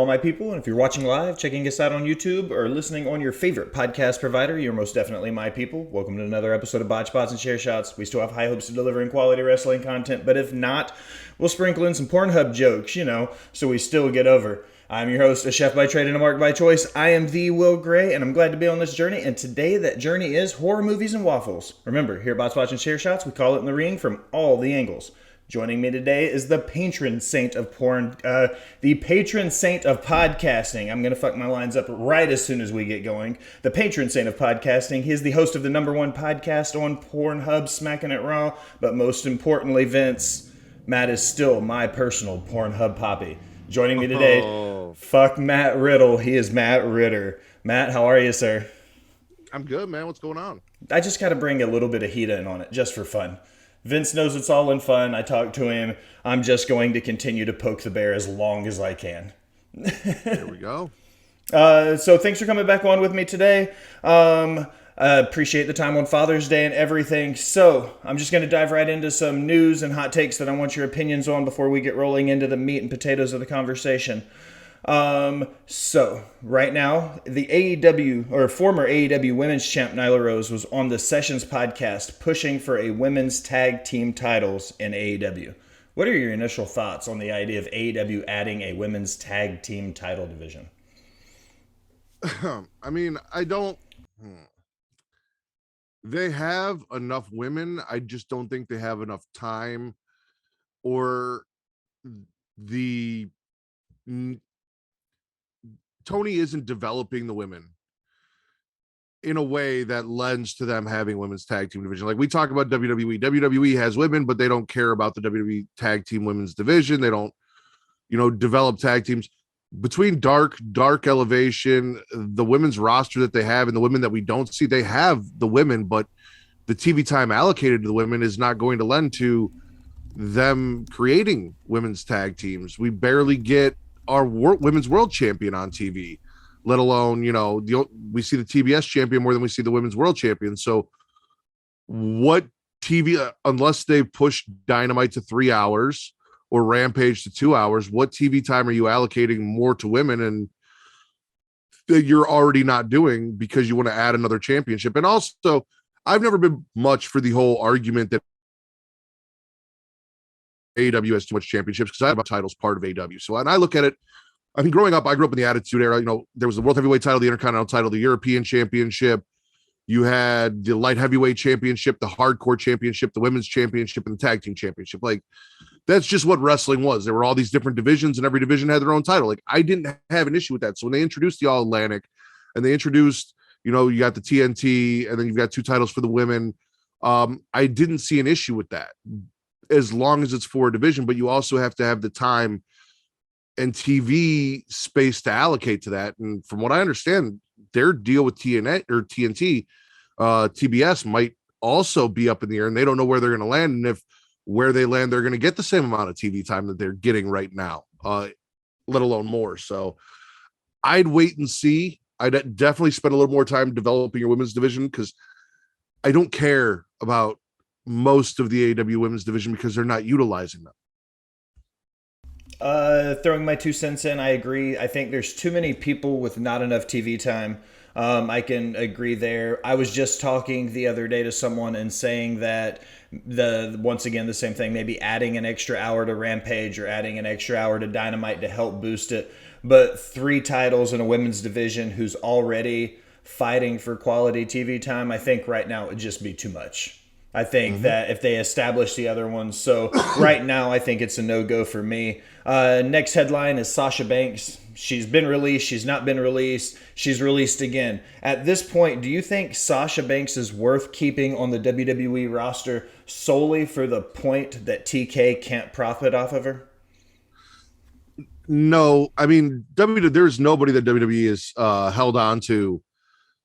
my people. And if you're watching live, checking us out on YouTube, or listening on your favorite podcast provider, you're most definitely my people. Welcome to another episode of Botched, Bots, and Share Shots. We still have high hopes of delivering quality wrestling content, but if not, we'll sprinkle in some Pornhub jokes, so we still get over. I'm your host, a chef by trade and a mark by choice. I am the Will Gray, and I'm glad to be on this journey. And today, that journey is horror movies and waffles. Remember, here at Bots, Watch, and Share Shots, we call it in the ring from all the angles. Joining me today is the patron saint of the patron saint of podcasting. I'm going to fuck my lines up right as soon as we get going. The patron saint of podcasting. He is the host of the #1 podcast on Pornhub, Smackin It Raw. But most importantly, Vince, Matt is still my personal Pornhub poppy. Joining me today, fuck Matt Riddle. He is Matt Ritter. Matt, how are you, sir? I'm good, man. What's going on? I just got to bring a little bit of heat in on it, just for fun. Vince knows it's all in fun. I talked to him. I'm just going to continue to poke the bear as long as I can. There we go. So thanks for coming back on with me today. Appreciate the time on Father's Day and everything. So I'm just going to dive right into some news and hot takes that I want your opinions on before we get rolling into the meat and potatoes of the conversation. So right now, the AEW or former AEW Women's Champ Nyla Rose was on the Sessions podcast pushing for a women's tag team titles in AEW. What are your initial thoughts on the idea of AEW adding a women's tag team title division? I mean, I don't. They have enough women. I just don't think they have enough time or the. Tony isn't developing the women in a way that lends to them having women's tag team division. Like we talk about WWE. WWE has women, but they don't care about the WWE tag team women's division. They don't, develop tag teams. Between Dark Elevation, the women's roster that they have, and the women that we don't see, they have the women, but the TV time allocated to the women is not going to lend to them creating women's tag teams. We barely get our women's world champion on TV, let alone, we see the TBS champion more than we see the women's world champion. So what TV, unless they push Dynamite to 3 hours or Rampage to 2 hours, what TV time are you allocating more to women and that you're already not doing because you want to add another championship? And also, I've never been much for the whole argument that AEW has too much championships because I have a titles part of AEW. So, and I look at it, I mean, growing up, I grew up in the Attitude Era. There was the World Heavyweight title, the Intercontinental title, the European Championship. You had the Light Heavyweight Championship, the Hardcore Championship, the Women's Championship, and the Tag Team Championship. Like, that's just what wrestling was. There were all these different divisions, and every division had their own title. Like, I didn't have an issue with that. So when they introduced the All Atlantic, and they introduced, you got the TNT, and then you've got 2 titles for the women, I didn't see an issue with that, as long as it's for a division. But you also have to have the time and TV space to allocate to that. And from what I understand, their deal with TNT, TBS might also be up in the air, and they don't know where they're going to land. And if where they land, they're going to get the same amount of TV time that they're getting right now, let alone more. So I'd wait and see. I'd definitely spend a little more time developing your women's division, because I don't care about most of the AEW women's division because they're not utilizing them. Throwing my 2 cents in, I agree. I think there's too many people with not enough TV time. I can agree there. I was just talking the other day to someone and saying that once again, the same thing, maybe adding an extra hour to Rampage or adding an extra hour to Dynamite to help boost it. But 3 titles in a women's division who's already fighting for quality TV time, I think right now it would just be too much. I think that if they establish the other ones. So right now, I think it's a no-go for me. Next headline is Sasha Banks. She's been released. She's not been released. She's released again. At this point, do you think Sasha Banks is worth keeping on the WWE roster solely for the point that TK can't profit off of her? No. I mean, there's nobody that WWE is held on to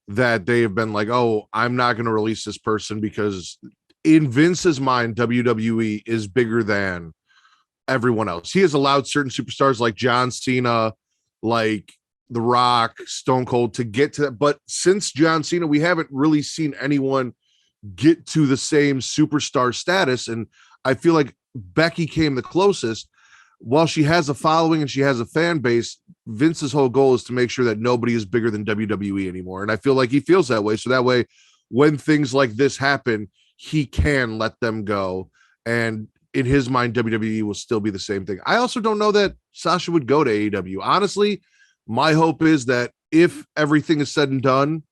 that they have been like, oh, I'm not going to release this person, because in Vince's mind, WWE is bigger than everyone else. He has allowed certain superstars like John Cena, like The Rock, Stone Cold to get to that. But since John Cena, we haven't really seen anyone get to the same superstar status. And I feel like Becky came the closest. while she has a following and she has a fan base, Vince's whole goal is to make sure that nobody is bigger than WWE anymore. And I feel like he feels that way. So that way, when things like this happen, he can let them go. And in his mind, WWE will still be the same thing. I also don't know that Sasha would go to AEW. Honestly, my hope is that if everything is said and done,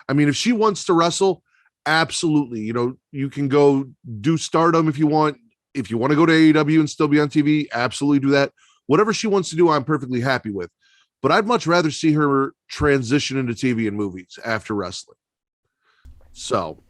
I mean, if she wants to wrestle, absolutely. You know, you can go do Stardom if you want. If you want to go to AEW and still be on TV, absolutely do that. Whatever she wants to do, I'm perfectly happy with. But I'd much rather see her transition into TV and movies after wrestling. So,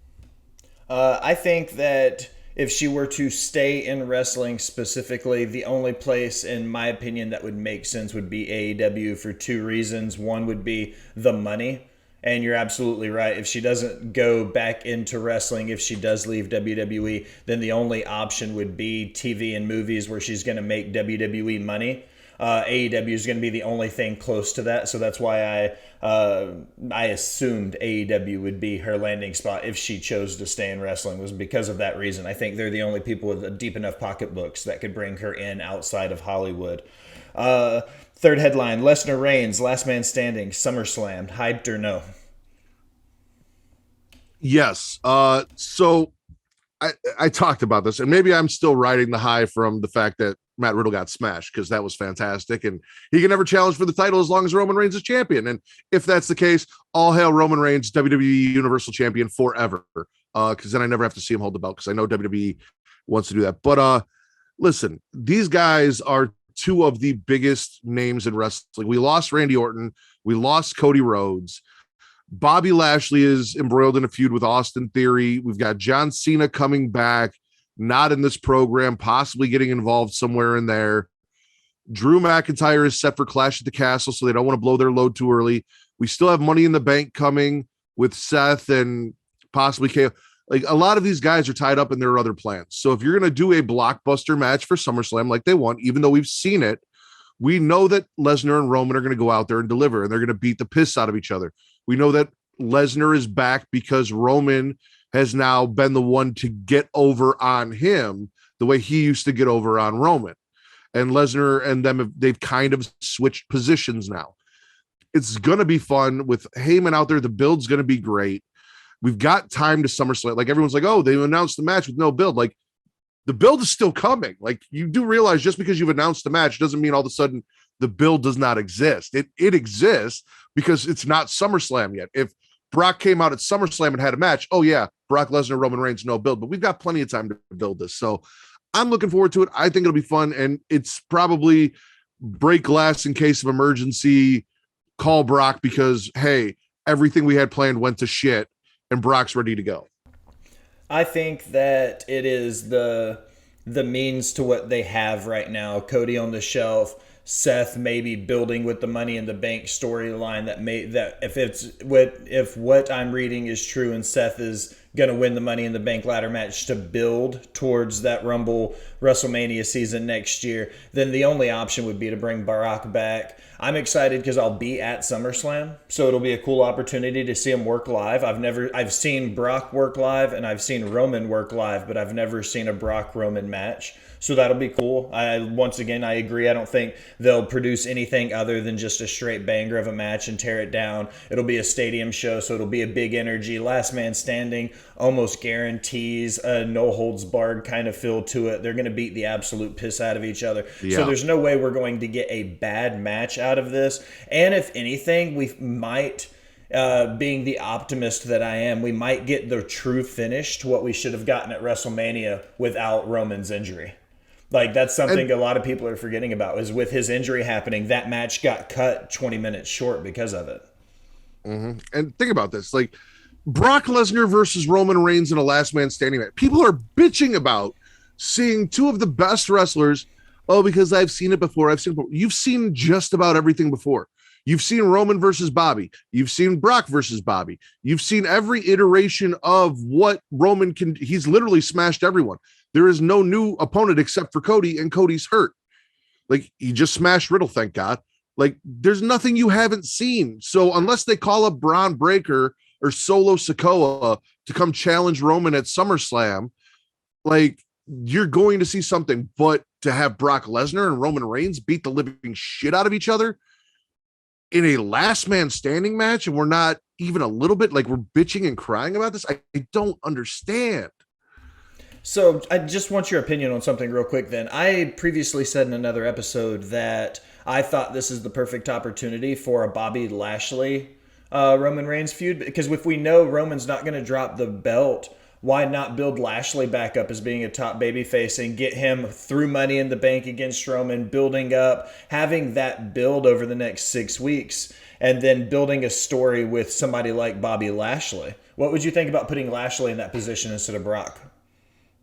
I think that if she were to stay in wrestling specifically, the only place, in my opinion, that would make sense would be AEW for two reasons. One would be the money. And you're absolutely right. If she doesn't go back into wrestling, if she does leave WWE, then the only option would be TV and movies where she's going to make WWE money. AEW is going to be the only thing close to that. So that's why I assumed AEW would be her landing spot if she chose to stay in wrestling, was because of that reason. I think they're the only people with deep enough pocketbooks that could bring her in outside of Hollywood. Third headline, Lesnar Reigns, last man standing, SummerSlam, hyped or no? yes. So I talked about this, and maybe I'm still riding the high from the fact that Matt Riddle got smashed, because that was fantastic. And he can never challenge for the title as long as Roman Reigns is champion. And if that's the case, all hail Roman Reigns, WWE Universal Champion forever. Because then I never have to see him hold the belt, because I know WWE wants to do that. But listen, these guys are two of the biggest names in wrestling. We lost Randy Orton. We lost Cody Rhodes. Bobby Lashley is embroiled in a feud with Austin Theory. We've got John Cena coming back, not in this program, possibly getting involved somewhere in there. Drew McIntyre is set for Clash at the Castle, so they don't want to blow their load too early. We still have Money in the Bank coming with Seth and possibly KO. Like, a lot of these guys are tied up in their other plans. So if you're going to do a blockbuster match for SummerSlam like they want, even though we've seen it, we know that Lesnar and Roman are going to go out there and deliver, and they're going to beat the piss out of each other. We know that Lesnar is back because Roman has now been the one to get over on him the way he used to get over on Roman. And Lesnar and them, they've kind of switched positions now. It's going to be fun with Heyman out there. The build's going to be great. We've got time to SummerSlam. Like, everyone's like, oh, they announced the match with no build. Like, the build is still coming. Like, you do realize just because you've announced the match doesn't mean all of a sudden the build does not exist. It exists because it's not SummerSlam yet. If Brock came out at SummerSlam and had a match, oh yeah, Brock Lesnar, Roman Reigns, no build. But we've got plenty of time to build this. So I'm looking forward to it. I think it'll be fun. And it's probably break glass in case of emergency, call Brock, because, hey, everything we had planned went to shit and Brock's ready to go. I think that it is the means to what they have right now. Cody on the shelf, Seth maybe building with the Money in the Bank storyline that if what I'm reading is true and Seth is going to win the Money in the Bank ladder match to build towards that Rumble WrestleMania season next year, then the only option would be to bring Barack back. I'm excited because I'll be at SummerSlam, so it'll be a cool opportunity to see him work live. I've seen Brock work live and I've seen Roman work live, but I've never seen a Brock Roman match. So that'll be cool. Once again, I agree. I don't think they'll produce anything other than just a straight banger of a match and tear it down. It'll be a stadium show, so it'll be a big energy. Last man standing almost guarantees a no holds barred kind of feel to it. They're going to beat the absolute piss out of each other. Yeah. So there's no way we're going to get a bad match out of this. And if anything, we might... being the optimist that I am, we might get the true finish to what we should have gotten at WrestleMania without Roman's injury. Like, that's something a lot of people are forgetting about, is with his injury happening, that match got cut 20 minutes short because of it. Mm-hmm. And think about this, like, Brock Lesnar versus Roman Reigns in a last man standing match. People are bitching about seeing two of the best wrestlers. Oh, because I've seen it before. You've seen just about everything before. You've seen Roman versus Bobby. You've seen Brock versus Bobby. You've seen every iteration of what Roman can. He's literally smashed everyone. There is no new opponent except for Cody, and Cody's hurt. Like, he just smashed Riddle, thank God. Like, there's nothing you haven't seen. So unless they call up Braun Breaker or Solo Sikoa to come challenge Roman at SummerSlam, like, you're going to see something. But to have Brock Lesnar and Roman Reigns beat the living shit out of each other in a last man standing match, and we're not even a little bit like we're bitching and crying about this. I don't understand. So I just want your opinion on something real quick then. I previously said in another episode that I thought this is the perfect opportunity for a Bobby Lashley Roman Reigns feud, because if we know Roman's not going to drop the belt, why not build Lashley back up as being a top babyface and get him through Money in the Bank against Roman, building up, having that build over the next 6 weeks, and then building a story with somebody like Bobby Lashley. What would you think about putting Lashley in that position instead of Brock?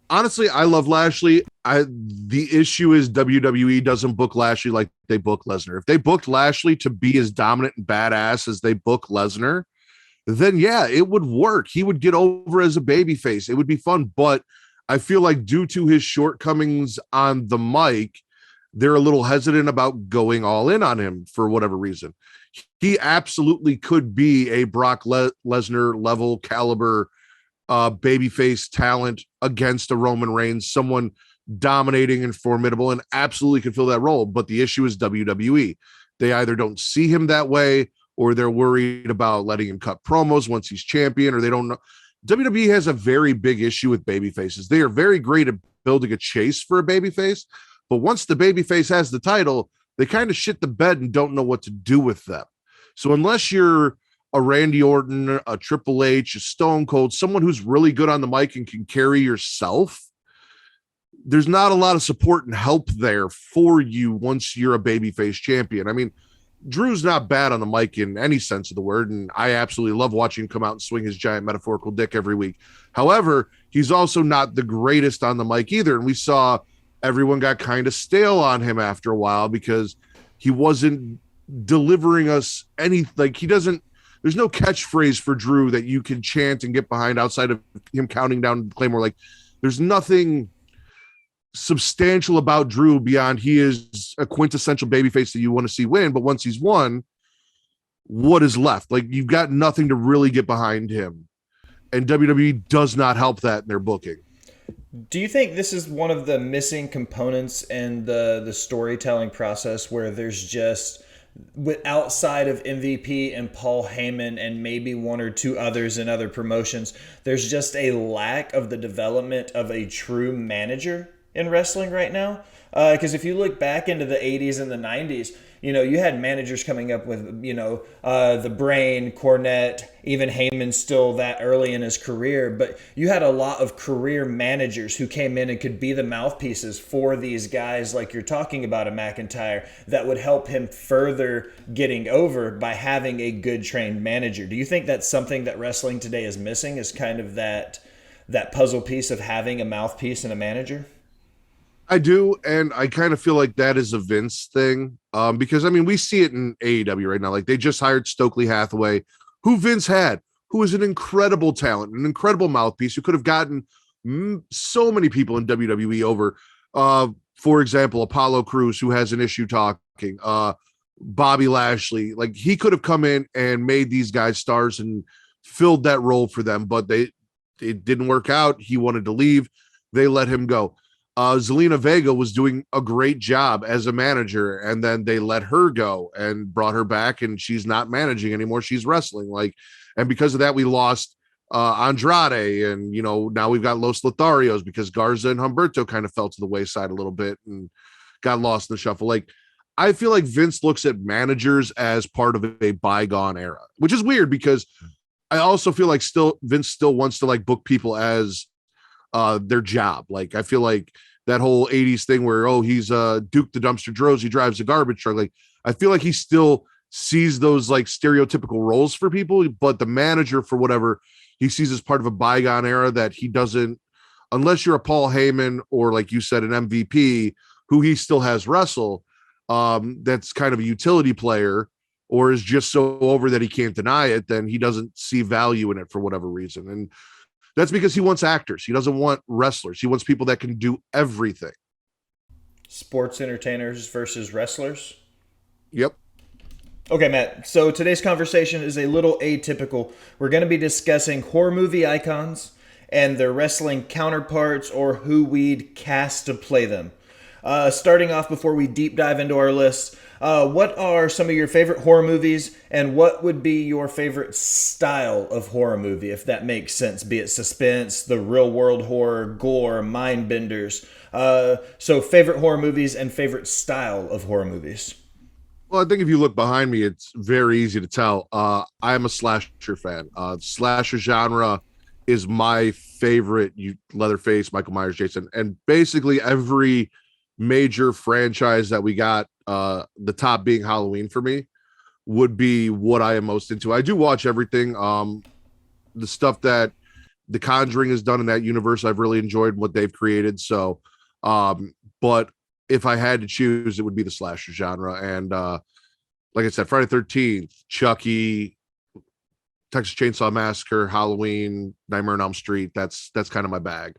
Honestly, I love Lashley. The issue is WWE doesn't book Lashley like they book Lesnar. If they booked Lashley to be as dominant and badass as they book Lesnar, then yeah, it would work. He would get over as a babyface. It would be fun. But I feel like due to his shortcomings on the mic, they're a little hesitant about going all in on him for whatever reason. He absolutely could be a Brock Lesnar level caliber babyface talent against a Roman Reigns, someone dominating and formidable, and absolutely can fill that role. But the issue is WWE. They either don't see him that way, or they're worried about letting him cut promos once he's champion, or they don't know. WWE has a very big issue with babyfaces. They are very great at building a chase for a babyface, but once the babyface has the title, they kind of shit the bed and don't know what to do with them. So unless you're a Randy Orton, a Triple H, a Stone Cold, someone who's really good on the mic and can carry yourself, there's not a lot of support and help there for you once you're a babyface champion. I mean, Drew's not bad on the mic in any sense of the word, and I absolutely love watching him come out and swing his giant metaphorical dick every week. However, he's also not the greatest on the mic either, and we saw everyone got kind of stale on him after a while because he wasn't delivering us any, like, he doesn't, there's no catchphrase for Drew that you can chant and get behind outside of him counting down Claymore. Like, there's nothing substantial about Drew beyond he is a quintessential babyface that you want to see win. But once he's won, what is left? Like, you've got nothing to really get behind him. And WWE does not help that in their booking. Do you think this is one of the missing components in the storytelling process, where there's just, outside of MVP and Paul Heyman and maybe one or two others in other promotions, there's just a lack of the development of a true manager in wrestling right now? Because if you look back into the 80s and the 90s, you had managers coming up with, the Brain, Cornette, even Heyman still that early in his career. But you had a lot of career managers who came in and could be the mouthpieces for these guys like you're talking about, a McIntyre, that would help him further getting over by having a good trained manager. Do you think that's something that wrestling today is missing, is kind of that puzzle piece of having a mouthpiece and a manager? I do, and I kind of feel like that is a Vince thing, because, I mean, we see it in AEW right now. Like, they just hired Stokely Hathaway, who Vince had, who is an incredible talent, an incredible mouthpiece, who could have gotten so many people in WWE over. For example, Apollo Crews, who has an issue talking, Bobby Lashley. Like, he could have come in and made these guys stars and filled that role for them, but it didn't work out. He wanted to leave. They let him go. Zelina Vega was doing a great job as a manager, and then they let her go and brought her back, and she's not managing anymore. She's wrestling. And because of that, we lost Andrade, and now we've got Los Lotharios because Garza and Humberto kind of fell to the wayside a little bit and got lost in the shuffle. Like, I feel like Vince looks at managers as part of a bygone era, which is weird because I also feel like Vince still wants to book people as their job. Like, I feel like that whole 80s thing where, he's Duke the Dumpster Droz, he drives a garbage truck. Like, I feel like he still sees those stereotypical roles for people, but the manager, for whatever, he sees as part of a bygone era that he doesn't, unless you're a Paul Heyman or, like you said, an MVP who he still has wrestle, that's kind of a utility player or is just so over that he can't deny it, then he doesn't see value in it for whatever reason. And that's because he wants actors. He doesn't want wrestlers. He wants people that can do everything. Sports entertainers versus wrestlers? Yep. Okay, Matt. So today's conversation is a little atypical. We're going to be discussing horror movie icons and their wrestling counterparts, or who we'd cast to play them. Starting off before we deep dive into our list, what are some of your favorite horror movies, and what would be your favorite style of horror movie, if that makes sense? Be it suspense, the real world horror, gore, mind benders. So favorite horror movies and favorite style of horror movies. Well, I think if you look behind me, it's very easy to tell. I am a slasher fan. Slasher genre is my favorite. You Leatherface, Michael Myers, Jason, and basically every major franchise that we got. The top being Halloween for me would be what I am most into. I do watch everything. The stuff that The Conjuring has done in that universe, I've really enjoyed what they've created. So, but if I had to choose, it would be the slasher genre. And like I said, Friday 13th, Chucky, Texas Chainsaw Massacre, Halloween, Nightmare on Elm Street. That's kind of my bag.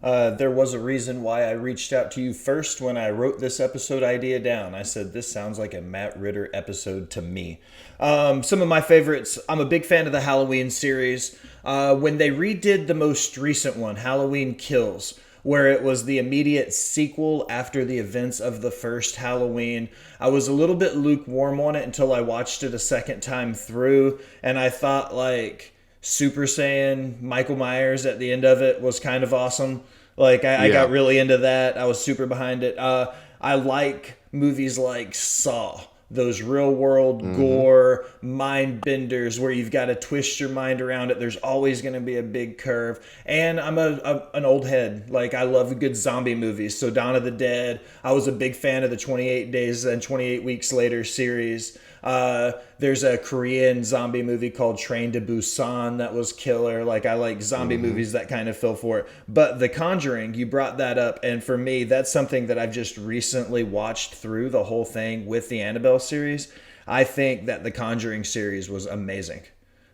There was a reason why I reached out to you first when I wrote this episode idea down. I said, this sounds like a Matt Ritter episode to me. Some of my favorites, I'm a big fan of the Halloween series. When they redid the most recent one, Halloween Kills, where it was the immediate sequel after the events of the first Halloween, I was a little bit lukewarm on it until I watched it a second time through, and I thought like Super Saiyan Michael Myers at the end of it was kind of awesome. Like I got really into that. I was super behind it. I like movies like Saw, those real world gore mind benders where you've got to twist your mind around it. There's always going to be a big curve. And I'm an old head. Like I love good zombie movies. So Dawn of the Dead. I was a big fan of the 28 Days and 28 Weeks Later series. There's a Korean zombie movie called Train to Busan that was killer. Like I like zombie movies that kind of feel for it. But The Conjuring, you brought that up, and for me, that's something that I've just recently watched through the whole thing with the Annabelle series. I think that The Conjuring series was amazing.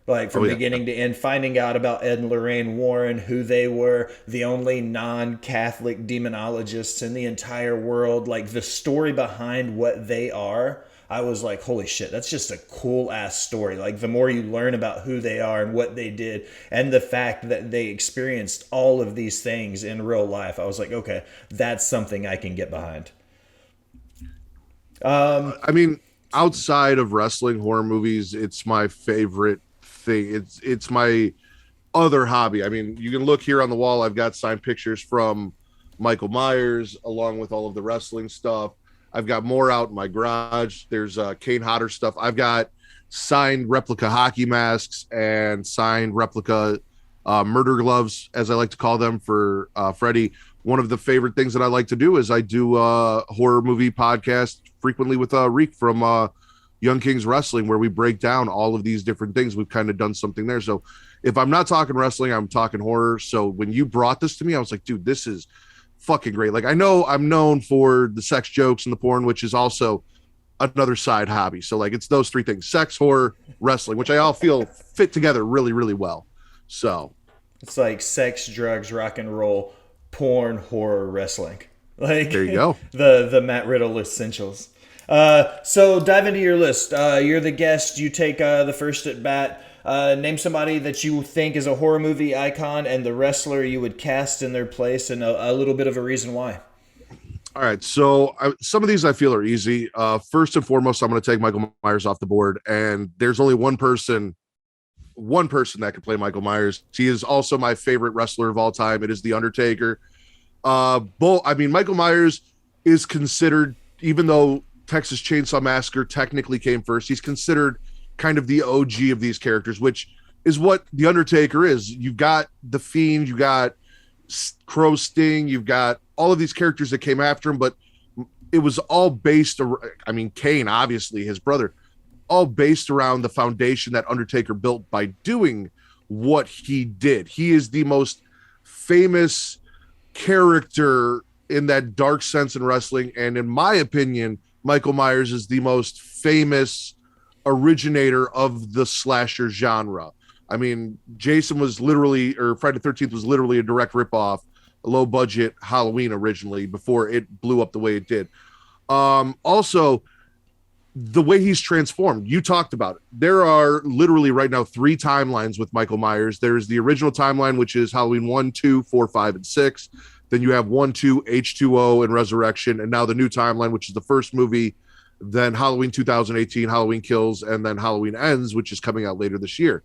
Like from beginning to end, finding out about Ed and Lorraine Warren, who they were, the only non-Catholic demonologists in the entire world, like the story behind what they are. I was like, holy shit, that's just a cool ass story. Like the more you learn about who they are and what they did and the fact that they experienced all of these things in real life, I was like, okay, that's something I can get behind. I mean, outside of wrestling, horror movies, it's my favorite thing. It's my other hobby. I mean, you can look here on the wall. I've got signed pictures from Michael Myers along with all of the wrestling stuff. I've got more out in my garage. There's Kane Hodder stuff. I've got signed replica hockey masks and signed replica murder gloves, as I like to call them, for Freddie. One of the favorite things that I like to do is I do a horror movie podcast frequently with Reek from Young Kings Wrestling, where we break down all of these different things. We've kind of done something there. So if I'm not talking wrestling, I'm talking horror. So when you brought this to me, I was like, dude, this is fucking great. Like I know I'm known for the sex jokes and the porn, which is also another side hobby. So like it's those three things: sex, horror, wrestling, which I all feel fit together really, really well. So it's like sex, drugs, rock and roll, porn, horror, wrestling. Like there you go. The Matt Riddle essentials. So dive into your list. You're the guest. You take the first at bat. Name somebody that you think is a horror movie icon and the wrestler you would cast in their place, and a little bit of a reason why. All right. So some of these I feel are easy. First and foremost, I'm going to take Michael Myers off the board. And there's only one person that can play Michael Myers. He is also my favorite wrestler of all time. It is The Undertaker. Michael Myers is considered, even though Texas Chainsaw Massacre technically came first, he's considered kind of the OG of these characters, which is what The Undertaker is. You've got The Fiend, you got Crow Sting, you've got all of these characters that came after him, but it was all based around, Kane, obviously, his brother, all based around the foundation that Undertaker built by doing what he did. He is the most famous character in that dark sense in wrestling, and in my opinion, Michael Myers is the most famous originator of the slasher genre. I mean, Jason was literally, or Friday the 13th was literally a direct ripoff, a low budget Halloween originally before it blew up the way it did. Also, the way he's transformed, you talked about it. There are literally right now 3 timelines with Michael Myers. There's the original timeline, which is Halloween 1, 2, 4, 5, and 6. Then you have 1, 2, H2O, and Resurrection, and now the new timeline, which is the first movie, then Halloween 2018, Halloween Kills, and then Halloween Ends, which is coming out later this year.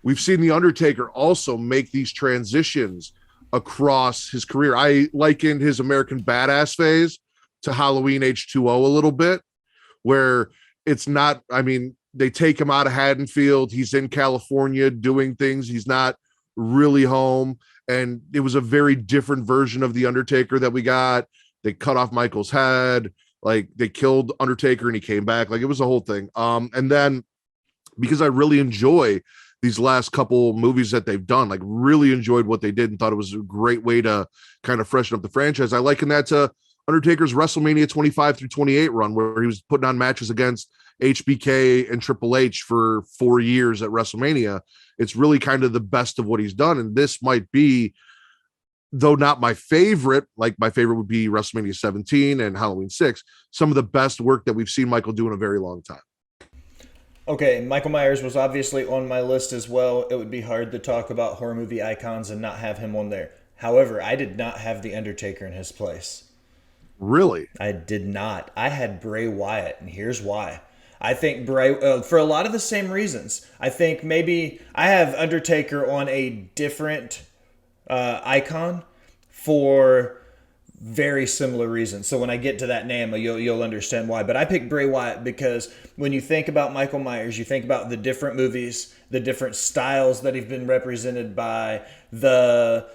We've seen The Undertaker also make these transitions across his career. I likened his American Badass phase to Halloween H2O a little bit, where it's not, I mean, they take him out of Haddonfield. He's in California doing things. He's not really home. And it was a very different version of The Undertaker that we got. They cut off Michael's head. Like, they killed Undertaker and he came back. Like, it was a whole thing. And then because I really enjoy these last couple movies that they've done, like really enjoyed what they did and thought it was a great way to kind of freshen up the franchise. I liken that to Undertaker's WrestleMania 25 through 28 run, where he was putting on matches against HBK and Triple H for 4 years at WrestleMania. It's really kind of the best of what he's done. And this might be, though not my favorite, like my favorite would be WrestleMania 17 and Halloween 6, some of the best work that we've seen Michael do in a very long time. Okay, Michael Myers was obviously on my list as well. It would be hard to talk about horror movie icons and not have him on there. However, I did not have The Undertaker in his place. Really? I did not. I had Bray Wyatt, and here's why. I think Bray, for a lot of the same reasons. I think maybe I have Undertaker on a different icon for very similar reasons. So when I get to that name, you'll understand why. But I picked Bray Wyatt because when you think about Michael Myers, you think about the different movies, the different styles that have been represented by the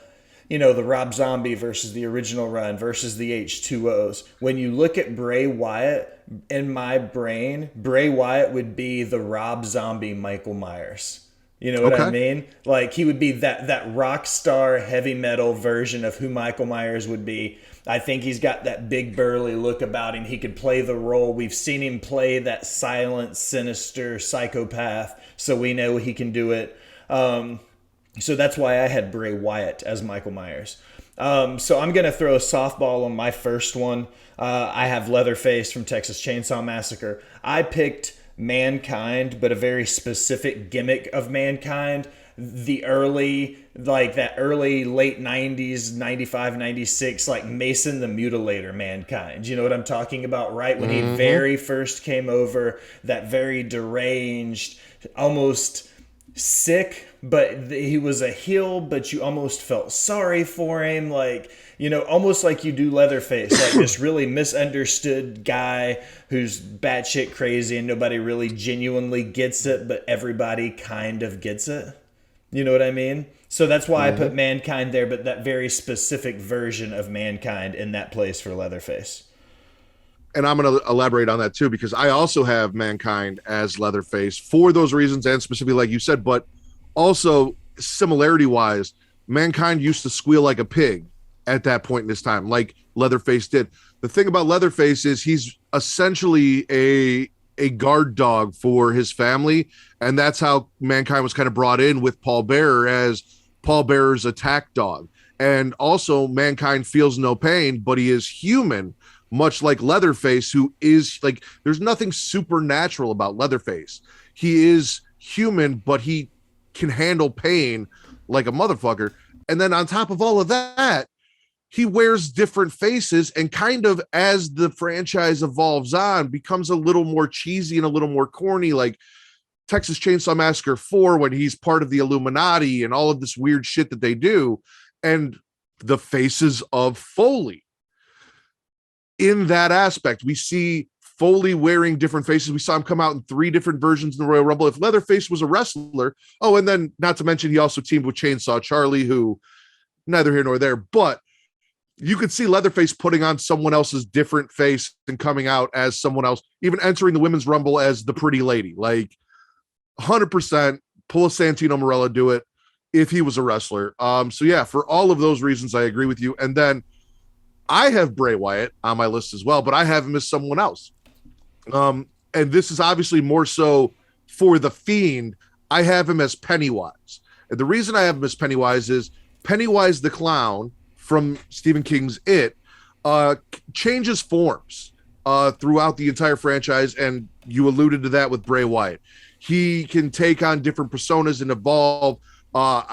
Rob Zombie versus the original run versus the H2Os. When you look at Bray Wyatt, in my brain, Bray Wyatt would be the Rob Zombie Michael Myers. You know what I mean? Like, he would be that rock star heavy metal version of who Michael Myers would be. I think he's got that big burly look about him. He could play the role. We've seen him play that silent, sinister psychopath, so we know he can do it. So that's why I had Bray Wyatt as Michael Myers. So I'm going to throw a softball on my first one. I have Leatherface from Texas Chainsaw Massacre. I picked Mankind, but a very specific gimmick of Mankind. The early, like that early late 90s, 95, 96, like Mason the Mutilator Mankind. You know what I'm talking about, right? When he very first came over, that very deranged, almost sick, but he was a heel, but you almost felt sorry for him. Like, almost like you do Leatherface, like this really misunderstood guy who's batshit crazy and nobody really genuinely gets it, but everybody kind of gets it. You know what I mean? So that's why I put Mankind there, but that very specific version of Mankind in that place for Leatherface. And I'm going to elaborate on that too, because I also have Mankind as Leatherface for those reasons, and specifically like you said, but also similarity wise, Mankind used to squeal like a pig at that point in his time, like Leatherface did. The thing about Leatherface is he's essentially a guard dog for his family, and that's how Mankind was kind of brought in with Paul Bearer as Paul Bearer's attack dog. And also Mankind feels no pain, but he is human, much like Leatherface, who is like, there's nothing supernatural about Leatherface. He is human, but he can handle pain like a motherfucker. And then on top of all of that, he wears different faces, and kind of as the franchise evolves on, becomes a little more cheesy and a little more corny, like Texas Chainsaw Massacre 4, when he's part of the Illuminati and all of this weird shit that they do, and the faces of Foley. In that aspect, we see Foley wearing different faces. We saw him come out in 3 different versions in the Royal Rumble. If Leatherface was a wrestler, and then not to mention he also teamed with Chainsaw Charlie, who neither here nor there, but you could see Leatherface putting on someone else's different face and coming out as someone else, even entering the Women's Rumble as the pretty lady. Like 100% pull a Santino Marella, do it if he was a wrestler. So yeah, for all of those reasons, I agree with you. And then I have Bray Wyatt on my list as well, but I have him as someone else. And this is obviously more so for The Fiend. I have him as Pennywise. And the reason I have him as Pennywise is Pennywise the Clown from Stephen King's It changes forms throughout the entire franchise, and you alluded to that with Bray Wyatt. He can take on different personas and evolve,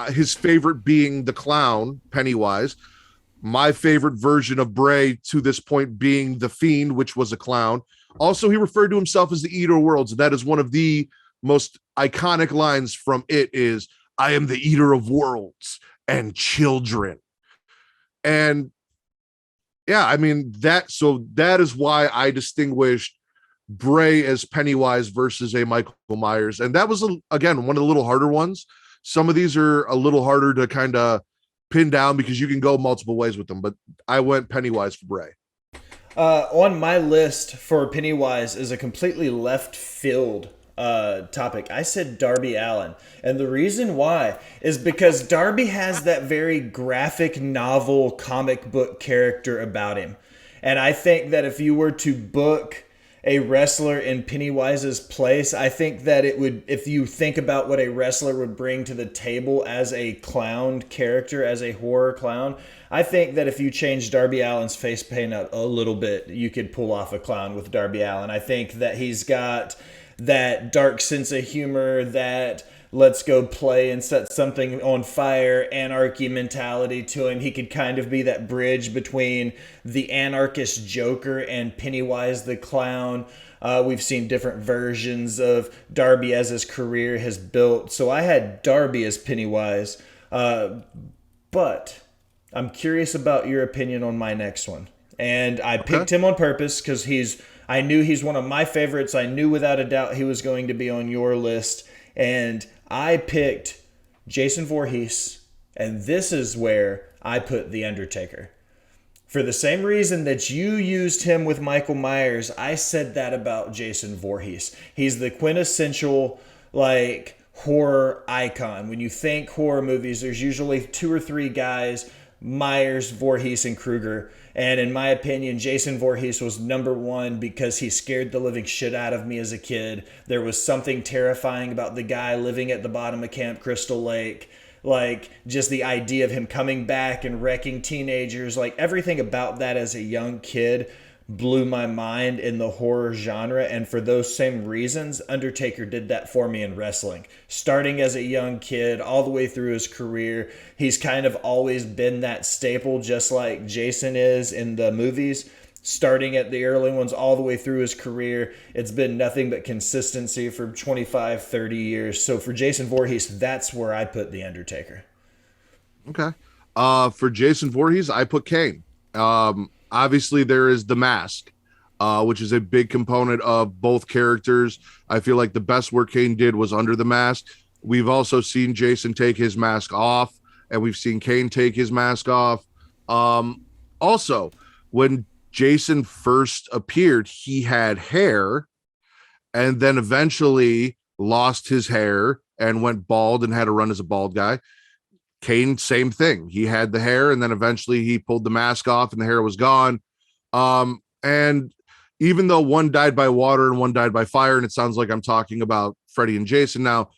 his favorite being the clown, Pennywise. My favorite version of Bray to this point being the Fiend, which was a clown. Also, he referred to himself as the Eater of Worlds. And that is one of the most iconic lines from it is, I am the Eater of Worlds and children. And yeah, I mean, that is why I distinguished Bray as Pennywise versus a Michael Myers. And that was, again, one of the little harder ones. Some of these are a little harder to kind of pin down because you can go multiple ways with them, but I went Pennywise for Bray. On my list for Pennywise is a completely left field topic. I said Darby Allin. And the reason why is because Darby has that very graphic novel comic book character about him. And I think that if you were to book a wrestler in Pennywise's place, I think that it would, if you think about what a wrestler would bring to the table as a clown character, as a horror clown, I think that if you change Darby Allin's face paint up a little bit, you could pull off a clown with Darby Allin. I think that he's got that dark sense of humor, that let's go play and set something on fire anarchy mentality to him. He could kind of be that bridge between the anarchist Joker and Pennywise the clown. We've seen different versions of Darby as his career has built. So I had Darby as Pennywise. But I'm curious about your opinion on my next one. And I picked him on purpose because I knew he's one of my favorites. I knew without a doubt he was going to be on your list. And I picked Jason Voorhees, and this is where I put The Undertaker. For the same reason that you used him with Michael Myers, I said that about Jason Voorhees. He's the quintessential, horror icon. When you think horror movies, there's usually 2 or 3 guys, Myers, Voorhees, and Krueger. And in my opinion, Jason Voorhees was number 1 because he scared the living shit out of me as a kid. There was something terrifying about the guy living at the bottom of Camp Crystal Lake. Just the idea of him coming back and wrecking teenagers. Everything about that as a young kid blew my mind in the horror genre. And for those same reasons, Undertaker did that for me in wrestling. Starting as a young kid, all the way through his career, he's kind of always been that staple, just like Jason is in the movies. Starting at the early ones all the way through his career, it's been nothing but consistency for 25, 30 years. So for Jason Voorhees, that's where I put The Undertaker. Okay. For Jason Voorhees, I put Kane. Obviously, there is The Mask, which is a big component of both characters. I feel like the best work Kane did was under the mask. We've also seen Jason take his mask off, and we've seen Kane take his mask off. Also, when Jason first appeared, he had hair and then eventually lost his hair and went bald and had to run as a bald guy. Kane, same thing. He had the hair and then eventually he pulled the mask off and the hair was gone. And even though one died by water and one died by fire, and it sounds like I'm talking about Freddy and Jason now,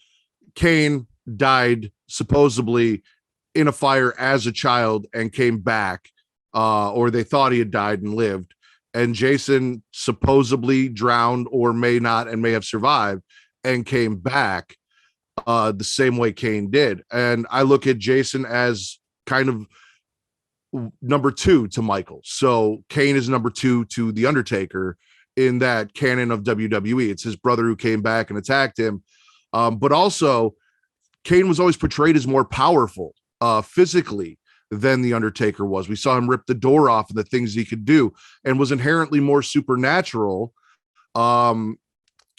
Kane died supposedly in a fire as a child and came back, or they thought he had died and lived. And Jason supposedly drowned or may not and may have survived and came back the same way Kane did. And I look at Jason as kind of number 2 to Michael. So Kane is number 2 to The Undertaker in that canon of WWE. It's his brother who came back and attacked him. But also, Kane was always portrayed as more powerful physically than The Undertaker was. We saw him rip the door off of the things he could do and was inherently more supernatural.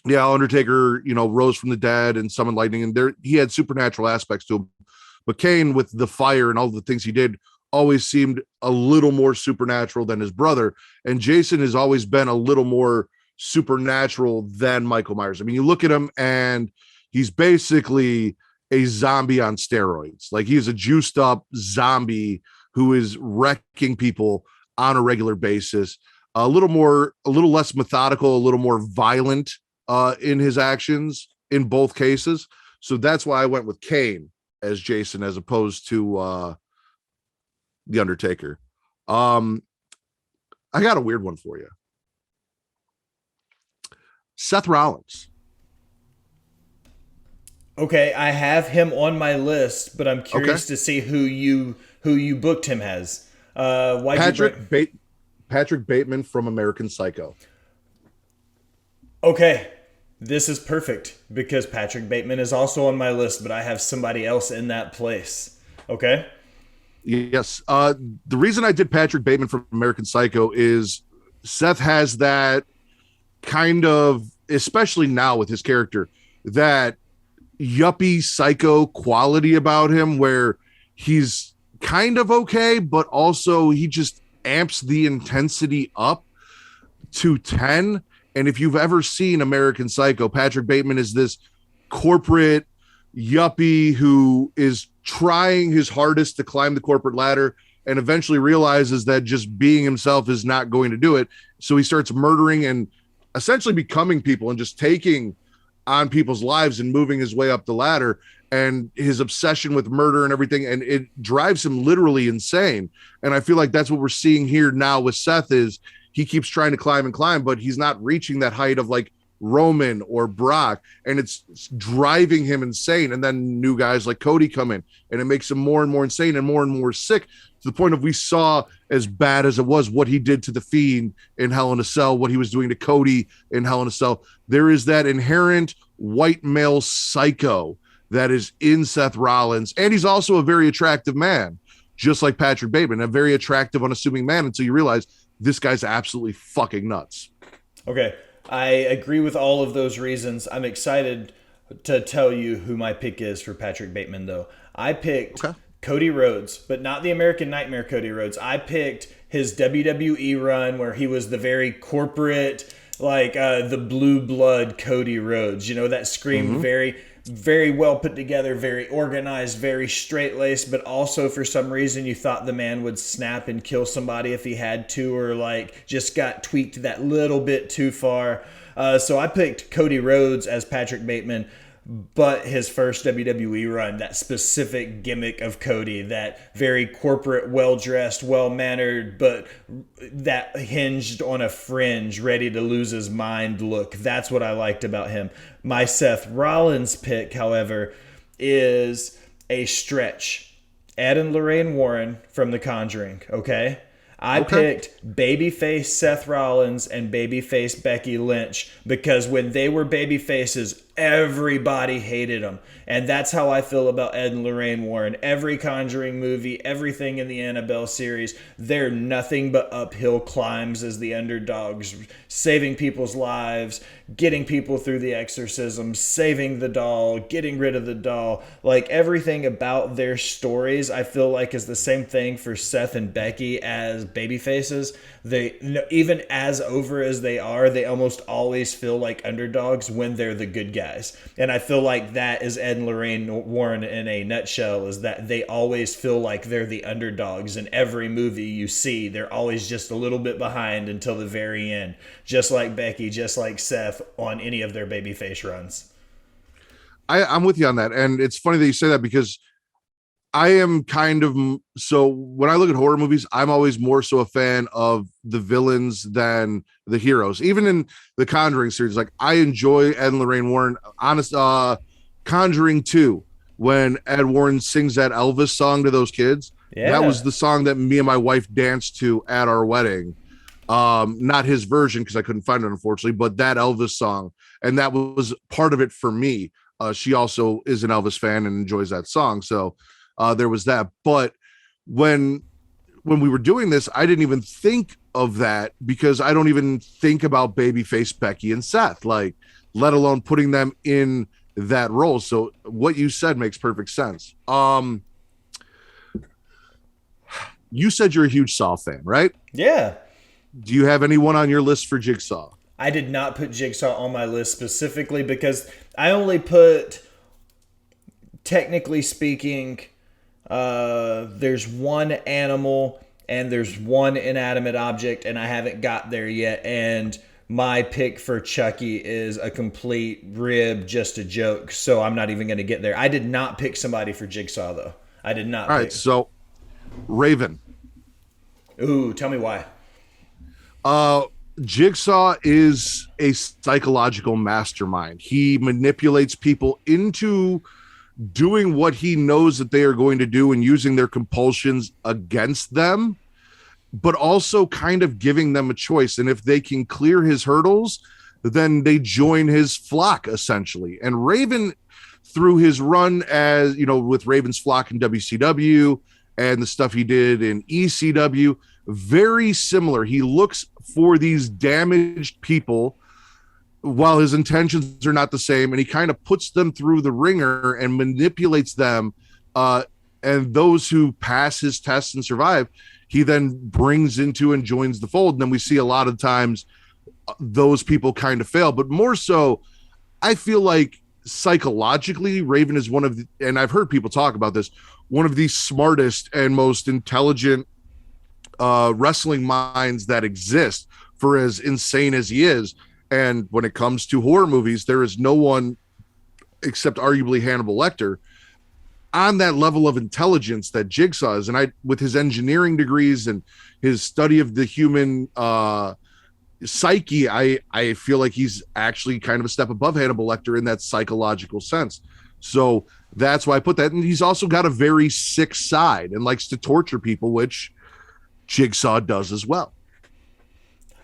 Undertaker, rose from the dead and summoned lightning, and he had supernatural aspects to him. But Kane, with the fire and all the things he did, always seemed a little more supernatural than his brother. And Jason has always been a little more supernatural than Michael Myers. I mean, you look at him and he's basically a zombie on steroids. He's a juiced up zombie who is wrecking people on a regular basis. A little less methodical, a little more violent in his actions in both cases. So that's why I went with Kane as Jason as opposed to The Undertaker. I got a weird one for you. Seth Rollins. Okay, I have him on my list, but I'm curious to see who you booked him as. Why'd you bring... Patrick Bateman from American Psycho. Okay, this is perfect because Patrick Bateman is also on my list, but I have somebody else in that place. Okay? Yes. The reason I did Patrick Bateman from American Psycho is Seth has that kind of, especially now with his character, that yuppie psycho quality about him where he's kind of okay, but also he just amps the intensity up to 10. And if you've ever seen American Psycho, Patrick Bateman is this corporate yuppie who is trying his hardest to climb the corporate ladder and eventually realizes that just being himself is not going to do it. So he starts murdering and essentially becoming people and just taking on people's lives and moving his way up the ladder, and his obsession with murder and everything. And it drives him literally insane. And I feel like that's what we're seeing here now with Seth is he keeps trying to climb and climb, but he's not reaching that height of like Roman or Brock, and it's driving him insane. And then new guys like Cody come in and it makes him more and more insane and more sick, to the point of we saw, as bad as it was, what he did to the Fiend in Hell in a Cell, what he was doing to Cody in Hell in a Cell. There is that inherent white male psycho that is in Seth Rollins. And he's also a very attractive man, just like Patrick Bateman, a very attractive, unassuming man, until you realize this guy's absolutely fucking nuts. Okay. I agree with all of those reasons. I'm excited to tell you who my pick is for Patrick Bateman, though. I picked Cody Rhodes, but not the American Nightmare Cody Rhodes. I picked his WWE run where he was the very corporate, like the blue blood Cody Rhodes. You know, that screamed very well put together, very organized, very straight-laced, but also for some reason you thought the man would snap and kill somebody if he had to, or like just got tweaked that little bit too far. So I picked Cody Rhodes as Patrick Bateman, but his first WWE run, that specific gimmick of Cody, that very corporate, well-dressed, well-mannered, but that hinged on a fringe, ready to lose his mind look. That's what I liked about him. My Seth Rollins pick, however, is a stretch. Ed and Lorraine Warren from The Conjuring, okay? I picked babyface Seth Rollins and babyface Becky Lynch because when they were baby faces, everybody hated them. And that's how I feel about Ed and Lorraine Warren. Every Conjuring movie, everything in the Annabelle series, they're nothing but uphill climbs as the underdogs, saving people's lives, getting people through the exorcism, saving the doll, getting rid of the doll. Like everything about their stories, I feel like is the same thing for Seth and Becky as baby faces. They, even as over as they are, they almost always feel like underdogs when they're the good guys. And I feel like that is Ed and Lorraine Warren in a nutshell, is that they always feel like they're the underdogs. In every movie you see, they're always just a little bit behind until the very end. Just like Becky, just like Seth on any of their babyface runs. I'm with you on that. And it's funny that you say that because I am kind of, so when I look at horror movies, I'm always more so a fan of the villains than the heroes. Even in the Conjuring series, like I enjoy Ed and Lorraine Warren. Honest, Conjuring 2, when Ed Warren sings that Elvis song to those kids, that was the song that me and my wife danced to at our wedding. Not his version because I couldn't find it, unfortunately, but that Elvis song. And that was part of it for me. She also is an Elvis fan and enjoys that song. So there was that. But when we were doing this, I didn't even think of that because I don't even think about babyface Becky and Seth, like, let alone putting them in that role. So what you said makes perfect sense. You said you're a huge Saw fan, right? Yeah. Do you have anyone on your list for Jigsaw? I did not put Jigsaw on my list specifically because I only put, technically speaking, there's one animal and there's one inanimate object, and I haven't got there yet. And my pick for Chucky is a complete rib, just a joke. So I'm not even going to get there. I did not pick somebody for Jigsaw, though. I did not. All right, so Raven. Ooh, tell me why. Jigsaw is a psychological mastermind. He manipulates people into doing what he knows that they are going to do and using their compulsions against them. but also kind of giving them a choice. And if they can clear his hurdles, then they join his flock essentially. And Raven, through his run as, you know, with Raven's flock in WCW and the stuff he did in ECW, very similar. He looks for these damaged people while his intentions are not the same, and he kind of puts them through the ringer and manipulates them. And those who pass his tests and survive, he then brings into and joins the fold. And then we see a lot of times those people kind of fail, but more so, I feel like psychologically, Raven is one of the, and I've heard people talk about this, one of the smartest and most intelligent wrestling minds that exist, for as insane as he is. And when it comes to horror movies, there is no one except arguably Hannibal Lecter on that level of intelligence that Jigsaw is. And with his engineering degrees and his study of the human psyche, I feel like he's actually kind of a step above Hannibal Lecter in that psychological sense. So that's why I put that. And he's also got a very sick side and likes to torture people, which Jigsaw does as well.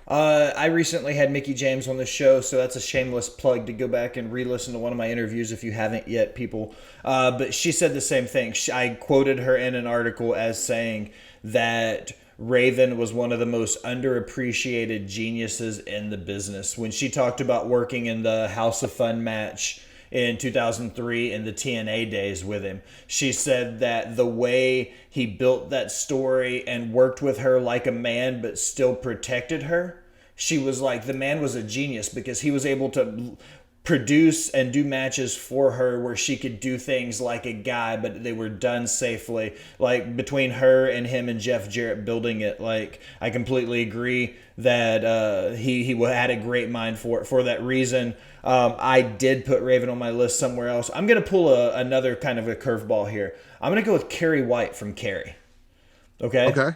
I recently had Mickey James on the show, so that's a shameless plug to go back and re-listen to one of my interviews if you haven't yet, people. But she said the same thing. I quoted her in an article as saying that Raven was one of the most underappreciated geniuses in the business. When she talked about working in the House of Fun match in 2003 in the TNA days with him, she said that the way he built that story and worked with her like a man but still protected her, she was like, the man was a genius because he was able to produce and do matches for her where she could do things like a guy, but they were done safely. Like between her and him and Jeff Jarrett building it, like I completely agree that he had a great mind for that reason. I did put Raven on my list somewhere else. I'm going to pull another kind of a curveball here. I'm going to go with Carrie White from Carrie. Okay.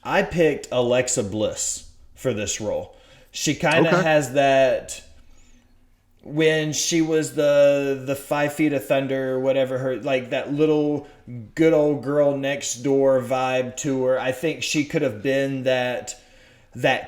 I picked Alexa Bliss for this role. She kind of has that, when she was the 5 Feet of Thunder, whatever her, like that little good old girl next door vibe to her. I think she could have been that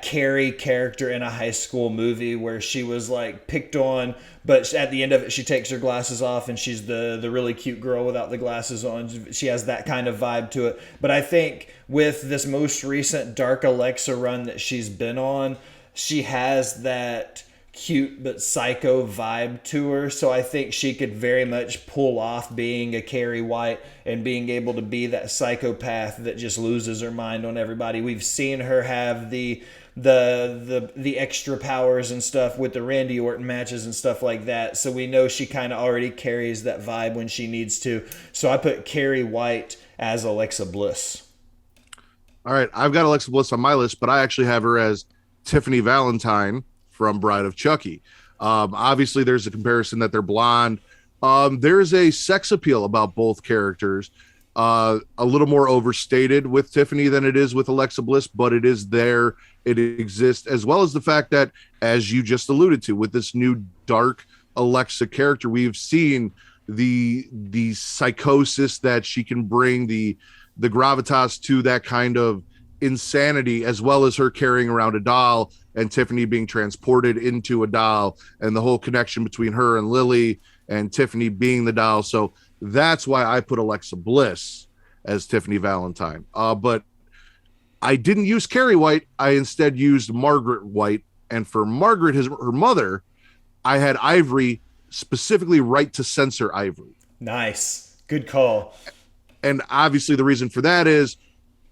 Carrie character in a high school movie where she was like picked on, but at the end of it, she takes her glasses off and she's the really cute girl without the glasses on. She has that kind of vibe to it. But I think with this most recent Dark Alexa run that she's been on, she has that cute but psycho vibe to her, so I think she could very much pull off being a Carrie White and being able to be that psychopath that just loses her mind on everybody. We've seen her have the extra powers and stuff with the Randy Orton matches and stuff like that, so we know she kind of already carries that vibe when she needs to. So I put Carrie White as Alexa Bliss. All right, I've got Alexa Bliss on my list, but I actually have her as Tiffany Valentine from Bride of Chucky. Obviously, there's a comparison that they're blonde. There's a sex appeal about both characters, a little more overstated with Tiffany than it is with Alexa Bliss, but it is there. It exists, as well as the fact that, as you just alluded to, with this new dark Alexa character, we've seen the psychosis that she can bring, the gravitas to that kind of insanity, as well as her carrying around a doll and Tiffany being transported into a doll, and the whole connection between her and Lily and Tiffany being the doll. So that's why I put Alexa Bliss as Tiffany Valentine. But I didn't use Carrie White. I instead used Margaret White. And for Margaret, her mother, I had Ivory, specifically Right to Censor Ivory. Nice. Good call. And obviously the reason for that is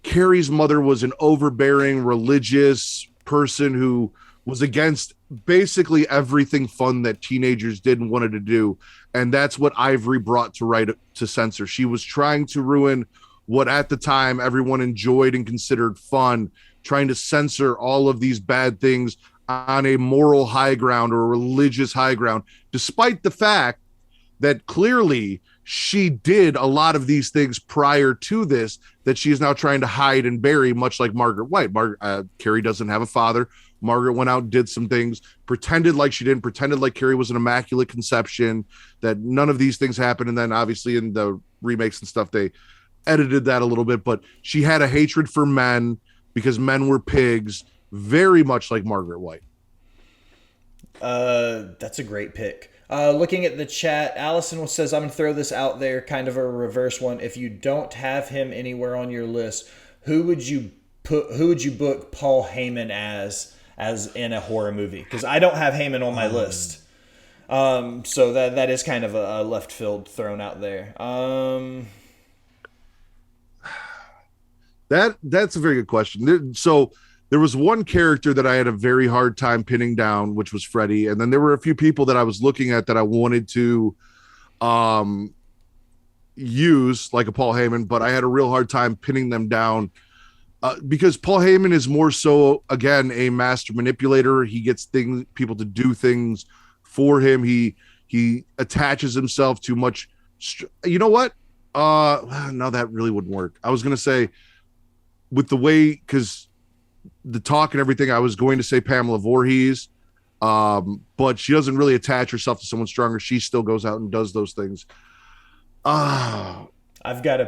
Carrie's mother was an overbearing religious person who was against basically everything fun that teenagers did and wanted to do. And that's what Ivory brought to Right to Censor. She was trying to ruin what at the time everyone enjoyed and considered fun, trying to censor all of these bad things on a moral high ground or a religious high ground, despite the fact that clearly she did a lot of these things prior to this that she is now trying to hide and bury, much like Margaret White. Carrie doesn't have a father. Margaret went out and did some things, pretended like she didn't, pretended like Carrie was an immaculate conception, that none of these things happened. And then obviously in the remakes and stuff, they edited that a little bit, but she had a hatred for men because men were pigs, very much like Margaret White. That's a great pick. Looking at the chat, Alison says, I'm going to throw this out there, kind of a reverse one. If you don't have him anywhere on your list, who would you book Paul Heyman as in a horror movie? Because I don't have Heyman on my list. So that is kind of a left field thrown out there. That's a very good question. So there was one character that I had a very hard time pinning down, which was Freddy. And then there were a few people that I was looking at that I wanted to use, like a Paul Heyman, but I had a real hard time pinning them down because Paul Heyman is more so, again, a master manipulator. He gets people to do things for him. He attaches himself to much. You know what? No, that really wouldn't work. I was going to say, with the way, because the talk and everything, I was going to say Pamela Voorhees, but she doesn't really attach herself to someone stronger. She still goes out and does those things. I've got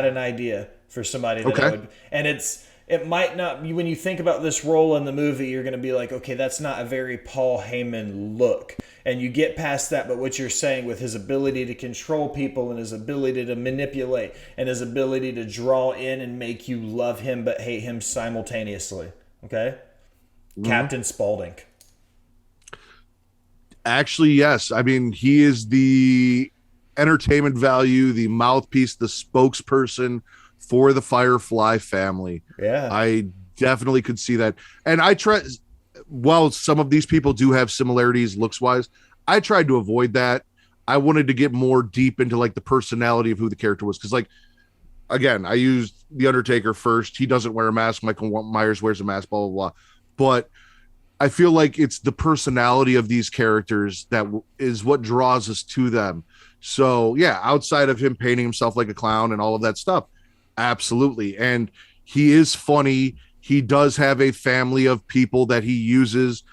an idea for somebody that I would, and it might not, when you think about this role in the movie, you're going to be like, okay, that's not a very Paul Heyman look. And you get past that, but what you're saying with his ability to control people and his ability to manipulate and his ability to draw in and make you love him but hate him simultaneously. Okay? Mm-hmm. Captain Spaulding. Actually, yes. I mean, he is the entertainment value, the mouthpiece, the spokesperson for the Firefly family. Yeah. I definitely could see that. And I try, while some of these people do have similarities looks wise, I tried to avoid that. I wanted to get more deep into like the personality of who the character was. Cause like, again, I used The Undertaker first. He doesn't wear a mask. Michael Myers wears a mask, blah, blah, blah. But I feel like it's the personality of these characters that is what draws us to them. So yeah, outside of him painting himself like a clown and all of that stuff, absolutely. And he is funny. He does have a family of people that he uses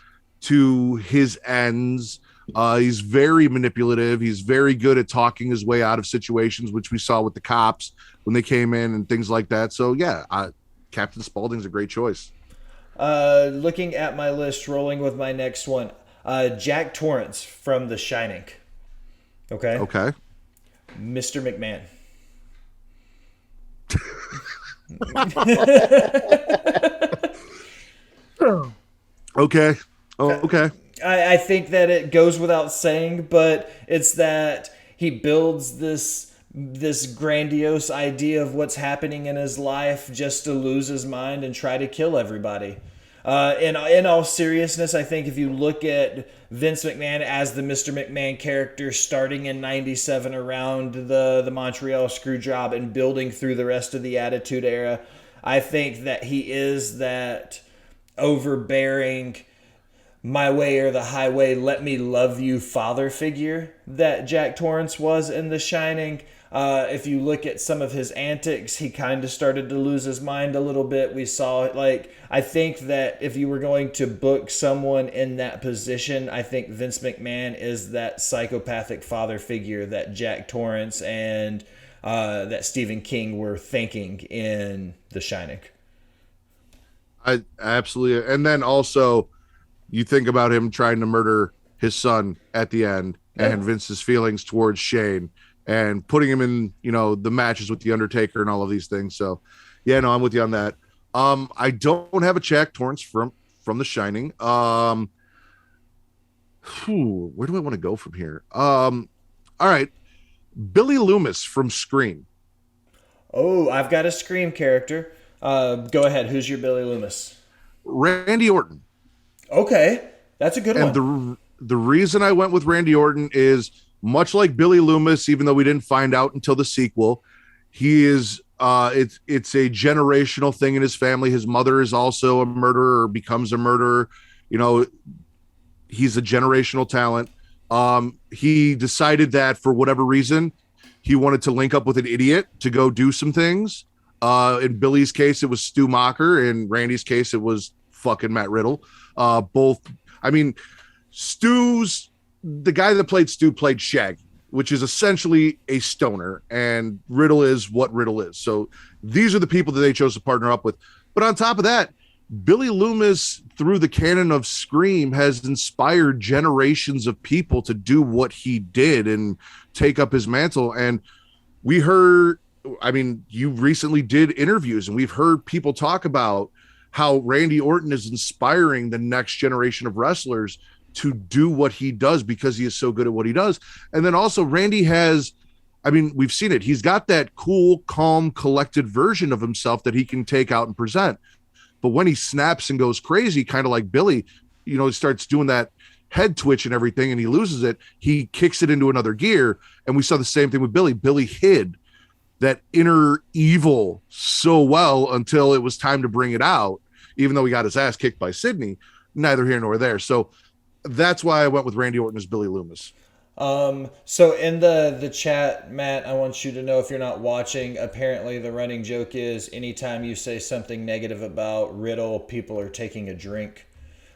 to his ends. He's very manipulative. He's very good at talking his way out of situations, which we saw with the cops when they came in and things like that. So yeah, Captain Spaulding's a great choice. Looking at my list, rolling with my next one, Jack Torrance from The Shining. Okay. Mr. McMahon. Okay. I think that it goes without saying, but it's that he builds this grandiose idea of what's happening in his life just to lose his mind and try to kill everybody. In all seriousness, I think if you look at Vince McMahon as the Mr. McMahon character starting in 97 around the Montreal Screwjob and building through the rest of the Attitude Era, I think that he is that overbearing, my way or the highway, let me love you father figure that Jack Torrance was in The Shining. If you look at some of his antics, he kind of started to lose his mind a little bit. We saw it. Like, I think that if you were going to book someone in that position, I think Vince McMahon is that psychopathic father figure that Jack Torrance and that Stephen King were thinking in The Shining. I absolutely. And then also you think about him trying to murder his son at the end and Vince's feelings towards Shane and putting him in, the matches with The Undertaker and all of these things. So yeah, no, I'm with you on that. I don't have a Jack Torrance from The Shining. Where do I want to go from here? All right. Billy Loomis from Scream. Oh, I've got a Scream character. Go ahead. Who's your Billy Loomis? Randy Orton. Okay. That's a good one. And the reason I went with Randy Orton is much like Billy Loomis, even though we didn't find out until the sequel, he is it's a generational thing in his family. His mother is also a murderer or becomes a murderer. He's a generational talent. He decided that for whatever reason, he wanted to link up with an idiot to go do some things. In Billy's case, it was Stu Macher. In Randy's case, it was fucking Matt Riddle. The guy that played Stu played Shaggy. which is essentially a stoner, and Riddle is what Riddle is. So these are the people that they chose to partner up with. But on top of that, Billy Loomis, through the canon of Scream, has inspired generations of people to do what he did and take up his mantle. And we heard, I mean, you recently did interviews, and we've heard people talk about how Randy Orton is inspiring the next generation of wrestlers to do what he does because he is so good at what he does. And then also Randy has, I mean, we've seen it. He's got that cool, calm, collected version of himself that he can take out and present. But when he snaps and goes crazy, kind of like Billy, you know, he starts doing that head twitch and everything, and he loses it. He kicks it into another gear. And we saw the same thing with Billy. Billy hid that inner evil so well until it was time to bring it out, even though he got his ass kicked by Sydney. Neither here nor there. So that's why I went with Randy Orton as Billy Loomis. So in the chat, Matt, I want you to know, if you're not watching, apparently the running joke is anytime you say something negative about Riddle, people are taking a drink.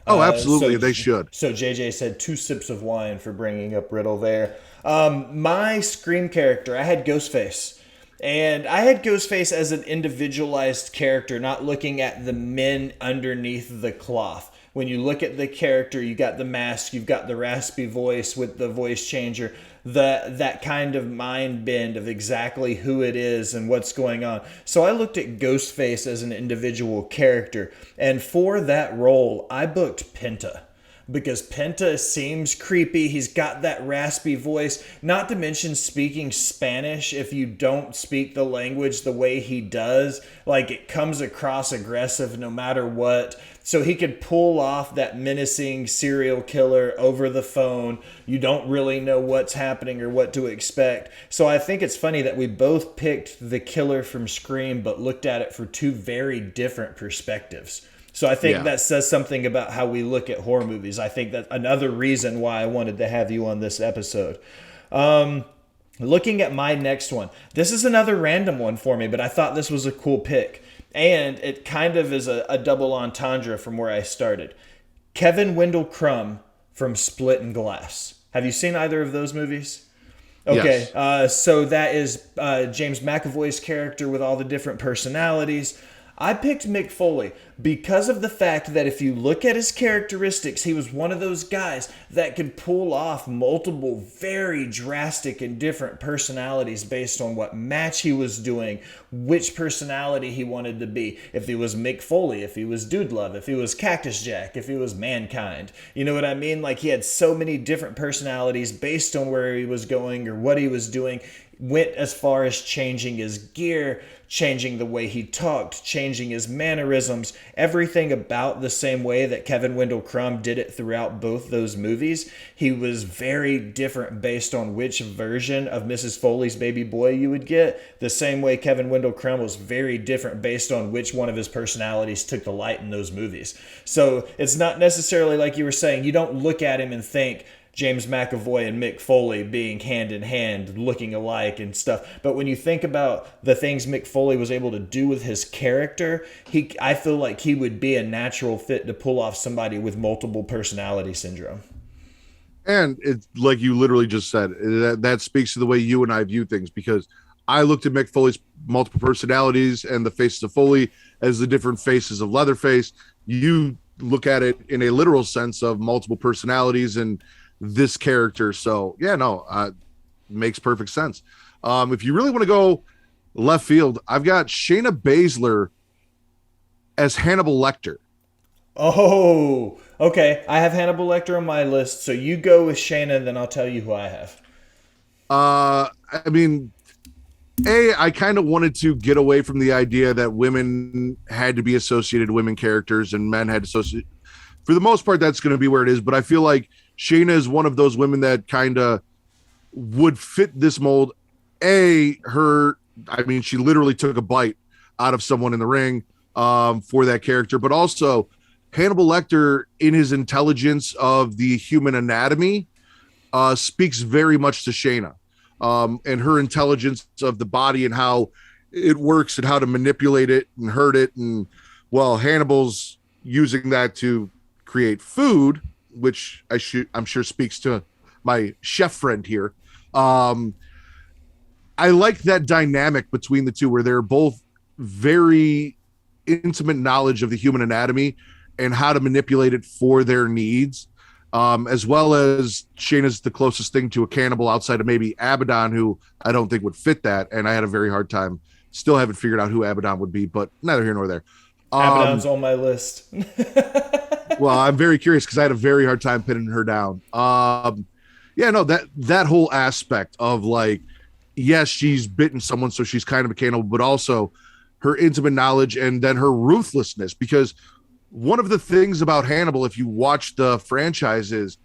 Oh, absolutely. They should. So JJ said 2 sips of wine for bringing up Riddle there. My Scream character, I had Ghostface. And I had Ghostface as an individualized character, not looking at the men underneath the cloth. When you look at the character, you got the mask, you've got the raspy voice with the voice changer, that kind of mind bend of exactly who it is and what's going on. So I looked at Ghostface as an individual character. And for that role, I booked Penta. Because Penta seems creepy. He's got that raspy voice. Not to mention speaking Spanish. If you don't speak the language the way he does, like, it comes across aggressive no matter what. So he could pull off that menacing serial killer over the phone. You don't really know what's happening or what to expect. So I think it's funny that we both picked the killer from Scream, but looked at it for 2 very different perspectives. So I think that says something about how we look at horror movies. I think that's another reason why I wanted to have you on this episode. Looking at my next one, this is another random one for me, but I thought this was a cool pick. And it kind of is a double entendre from where I started. Kevin Wendell Crumb from Split and Glass. Have you seen either of those movies? Okay, yes. So that is James McAvoy's character with all the different personalities. I picked Mick Foley because of the fact that if you look at his characteristics, he was one of those guys that could pull off multiple very drastic and different personalities based on what match he was doing, which personality he wanted to be. If he was Mick Foley, if he was Dude Love, if he was Cactus Jack, if he was Mankind. You know what I mean? Like, he had so many different personalities based on where he was going or what he was doing. Went as far as changing his gear, changing the way he talked, changing his mannerisms, everything about the same way that Kevin Wendell Crumb did it throughout both those movies. He was very different based on which version of Mrs. Foley's baby boy you would get. The same way Kevin Wendell Crumb was very different based on which one of his personalities took the light in those movies. So it's not necessarily like you were saying, you don't look at him and think, James McAvoy and Mick Foley being hand in hand, looking alike and stuff. But when you think about the things Mick Foley was able to do with his character, I feel like he would be a natural fit to pull off somebody with multiple personality syndrome. And it's like you literally just said, that speaks to the way you and I view things, because I looked at Mick Foley's multiple personalities and the faces of Foley as the different faces of Leatherface. You look at it in a literal sense of multiple personalities and this character. So makes perfect sense. If you really want to go left field, I've got Shayna Baszler as Hannibal Lecter. Oh, okay. I have Hannibal Lecter on my list. So you go with Shayna, and then I'll tell you who I have. I mean, I kind of wanted to get away from the idea that women had to be associated with women characters and men had to associate. For the most part, that's going to be where it is. But I feel like Shayna is one of those women that kind of would fit this mold. She literally took a bite out of someone in the ring for that character. But also, Hannibal Lecter, in his intelligence of the human anatomy, speaks very much to Shayna. And her intelligence of the body and how it works and how to manipulate it and hurt it. And, well, Hannibal's using that to create food, which I'm sure speaks to my chef friend here. Um, I like that dynamic between the two where they're both very intimate knowledge of the human anatomy and how to manipulate it for their needs. As well as Shayna's the closest thing to a cannibal outside of maybe Abaddon, who I don't think would fit that. And I had a very hard time. Still haven't figured out who Abaddon would be, but neither here nor there. Abaddon's on my list. Well, I'm very curious because I had a very hard time pinning her down. Yeah, no, that whole aspect of like, yes, she's bitten someone, so she's kind of a cannibal, but also her intimate knowledge and then her ruthlessness. Because one of the things about Hannibal, if you watch the franchise, is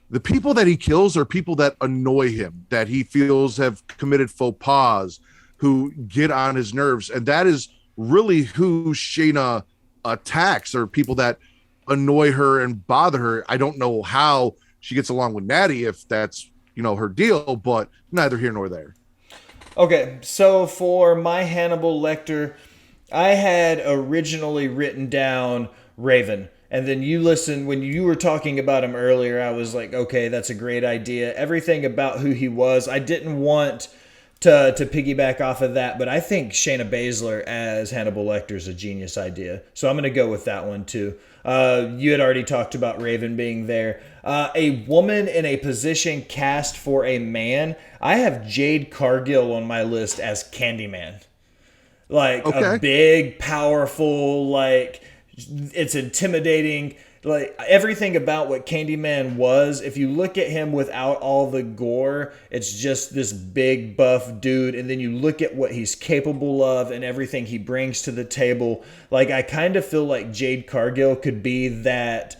the people that he kills are people that annoy him, that he feels have committed faux pas, who get on his nerves. And that is really who Shayna attacks, are people that annoy her and bother her. I don't know how she gets along with Natty, if that's, her deal, but neither here nor there. Okay, so for my Hannibal Lecter, I had originally written down Raven. And then when you were talking about him earlier, I was like, okay, that's a great idea. Everything about who he was, I didn't want to piggyback off of that, but I think Shayna Baszler as Hannibal Lecter is a genius idea. So I'm going to go with that one too. You had already talked about Raven being there. A woman in a position cast for a man. I have Jade Cargill on my list as Candyman. Like a big, powerful, like it's intimidating. Like everything about what Candyman was, if you look at him without all the gore, it's just this big buff dude. And then you look at what he's capable of and everything he brings to the table. Like I kind of feel like Jade Cargill could be that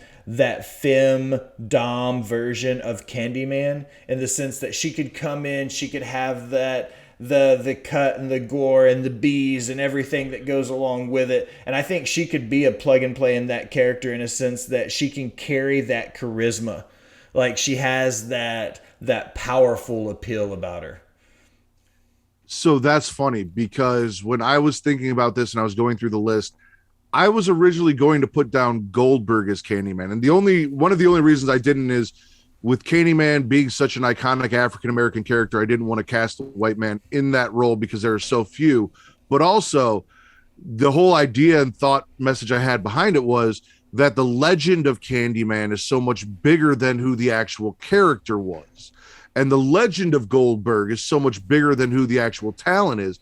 femme dom version of Candyman, in the sense that she could come in, she could have that the cut and the gore and the bees and everything that goes along with it. And I think she could be a plug and play in that character, in a sense that she can carry that charisma. Like she has that powerful appeal about her. So that's funny, because when I was thinking about this and I was going through the list, I was originally going to put down Goldberg as Candyman. And one of the only reasons I didn't is, with Candyman being such an iconic African-American character, I didn't want to cast a white man in that role because there are so few. But also, the whole idea and thought message I had behind it was that the legend of Candyman is so much bigger than who the actual character was. And the legend of Goldberg is so much bigger than who the actual talent is.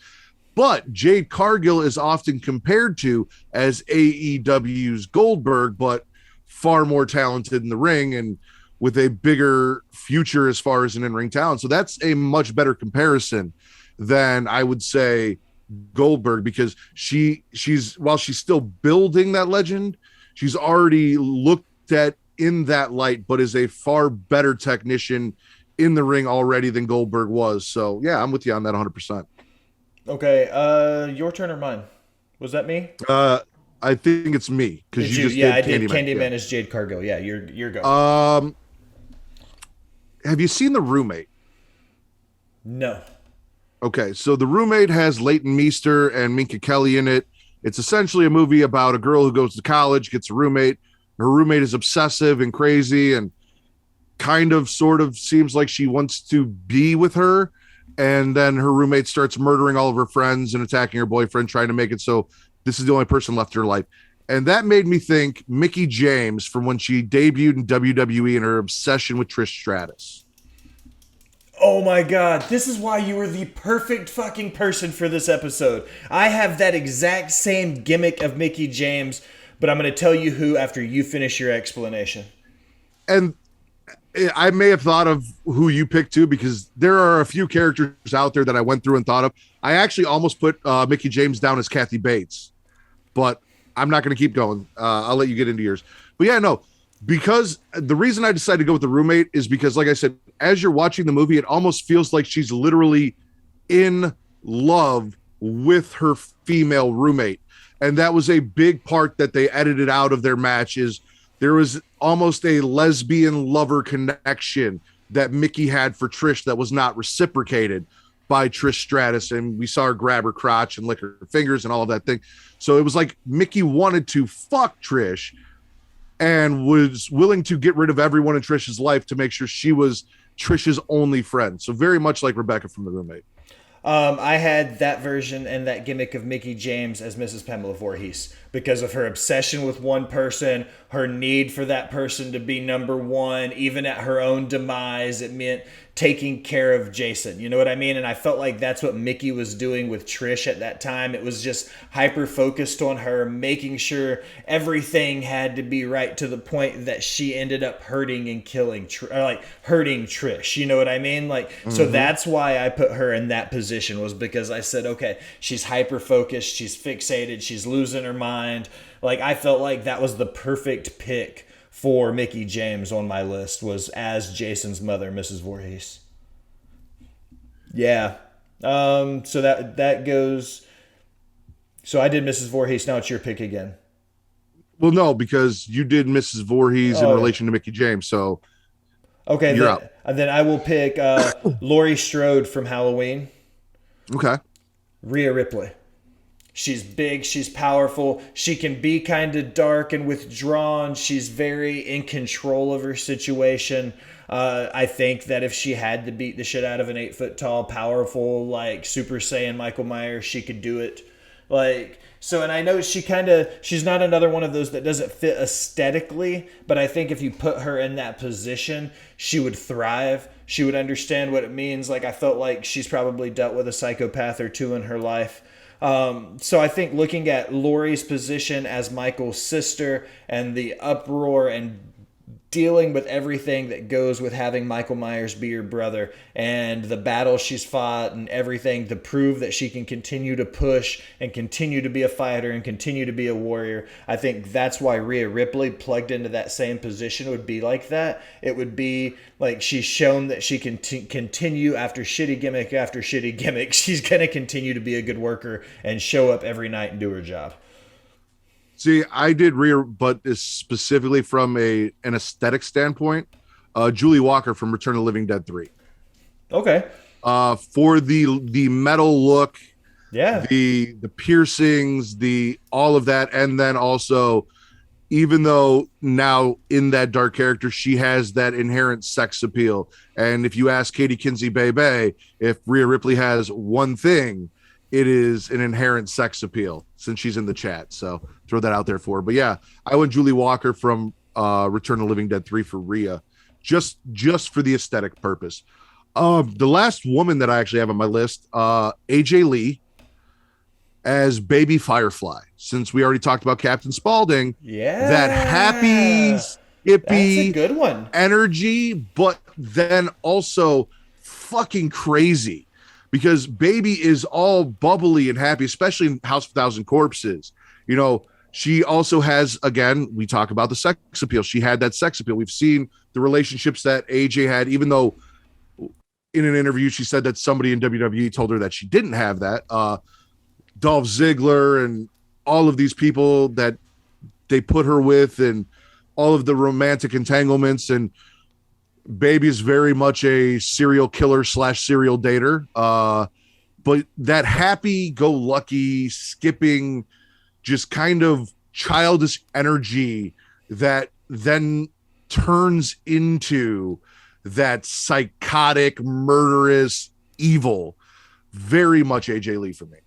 But Jade Cargill is often compared to as AEW's Goldberg, but far more talented in the ring and with a bigger future as far as an in-ring talent. So that's a much better comparison than, I would say, Goldberg, because she's while she's still building that legend, she's already looked at in that light, but is a far better technician in the ring already than Goldberg was. So yeah, I'm with you on that 100%. Okay, your turn or mine? Was that me? I think it's me, because you just did. I Candyman. did Candyman as Jade Cargill. Yeah, you're going. Have you seen The Roommate? No. Okay, so The Roommate has Leighton Meester and Minka Kelly in it. It's essentially a movie about a girl who goes to college, gets a roommate. Her roommate is obsessive and crazy and kind of sort of seems like she wants to be with her. And then her roommate starts murdering all of her friends and attacking her boyfriend, trying to make it so this is the only person left in her life. And that made me think Mickie James from when she debuted in WWE and her obsession with Trish Stratus. Oh my God, this is why you were the perfect fucking person for this episode. I have that exact same gimmick of Mickie James, but I'm going to tell you who after you finish your explanation. And I may have thought of who you picked too, because there are a few characters out there that I went through and thought of. I actually almost put Mickie James down as Kathy Bates, but I'm not going to keep going. I'll let you get into yours. But yeah, no, because the reason I decided to go with The Roommate is because, like I said, as you're watching the movie, it almost feels like she's literally in love with her female roommate. And that was a big part that they edited out of their match, is there was almost a lesbian lover connection that Mickie had for Trish that was not reciprocated by Trish Stratus. And we saw her grab her crotch and lick her fingers and all of that thing. So it was like Mickie wanted to fuck Trish and was willing to get rid of everyone in Trish's life to make sure she was Trish's only friend. So very much like Rebecca from The Roommate. I had that version and that gimmick of Mickie James as Mrs. Pamela Voorhees because of her obsession with one person, her need for that person to be number one, even at her own demise. It meant taking care of Jason. You know what I mean? And I felt like that's what Mickie was doing with Trish at that time. It was just hyper focused on her, making sure everything had to be right to the point that she ended up hurting and hurting Trish. You know what I mean? So that's why I put her in that position, was because I said, okay, she's hyper focused, she's fixated, she's losing her mind. I felt like that was the perfect pick for Mickie James on my list, was as Jason's mother, Mrs. Voorhees. Yeah. So that goes. So I did Mrs. Voorhees. Now it's your pick again. Well, no, because you did Mrs. Voorhees in relation to Mickie James. So okay, you're out. Then I will pick Laurie Strode from Halloween. Okay. Rhea Ripley. She's big, she's powerful, she can be kind of dark and withdrawn, she's very in control of her situation. I think that if she had to beat the shit out of an 8-foot-tall, powerful, Super Saiyan Michael Myers, she could do it. And I know she's not another one of those that doesn't fit aesthetically, but I think if you put her in that position, she would thrive. She would understand what it means. I felt like she's probably dealt with a psychopath or two in her life. So I think looking at Laurie's position as Michael's sister and the uproar and dealing with everything that goes with having Michael Myers be your brother and the battle she's fought and everything to prove that she can continue to push and continue to be a fighter and continue to be a warrior. I think that's why Rhea Ripley plugged into that same position would be like that. It would be like she's shown that she can continue after shitty gimmick after shitty gimmick. She's going to continue to be a good worker and show up every night and do her job. See, I did Rhea, but specifically from an aesthetic standpoint, Julie Walker from Return of the Living Dead 3. Okay. For the metal look, yeah, the piercings, all of that, and then also, even though now in that dark character, she has that inherent sex appeal. And if you ask Katie Kinsey Bebe if Rhea Ripley has one thing, it is an inherent sex appeal, since she's in the chat. So throw that out there for her. But yeah, I went Julie Walker from Return of the Living Dead 3 for Rhea, just for the aesthetic purpose. The last woman that I actually have on my list, AJ Lee as Baby Firefly, since we already talked about Captain Spaulding. Yeah, that happy, skippy, that's a good one. Energy, but then also fucking crazy. Because Baby is all bubbly and happy, especially in House of 1,000 Corpses. You know, she also has, again, we talk about the sex appeal. She had that sex appeal. We've seen the relationships that AJ had, even though in an interview she said that somebody in WWE told her that she didn't have that. Dolph Ziggler and all of these people that they put her with and all of the romantic entanglements, and Baby is very much a serial killer / serial dater. But that happy-go-lucky, skipping, just kind of childish energy that then turns into that psychotic, murderous evil. Very much AJ Lee for me.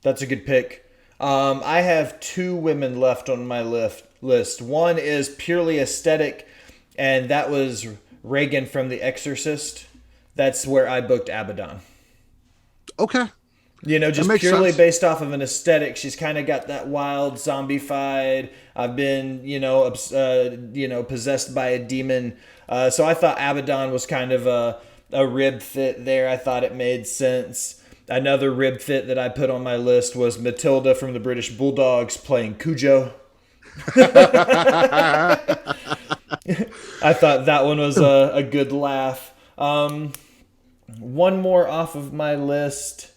That's a good pick. I have two women left on my list. One is purely aesthetic, and that was Reagan from The Exorcist. That's where I booked Abaddon. Okay. You know, just purely based off of an aesthetic. She's kind of got that wild, zombified. I've been, possessed by a demon. So I thought Abaddon was kind of a rib fit there. I thought it made sense. Another rib fit that I put on my list was Matilda from the British Bulldogs playing Cujo. I thought that one was a good laugh. One more off of my list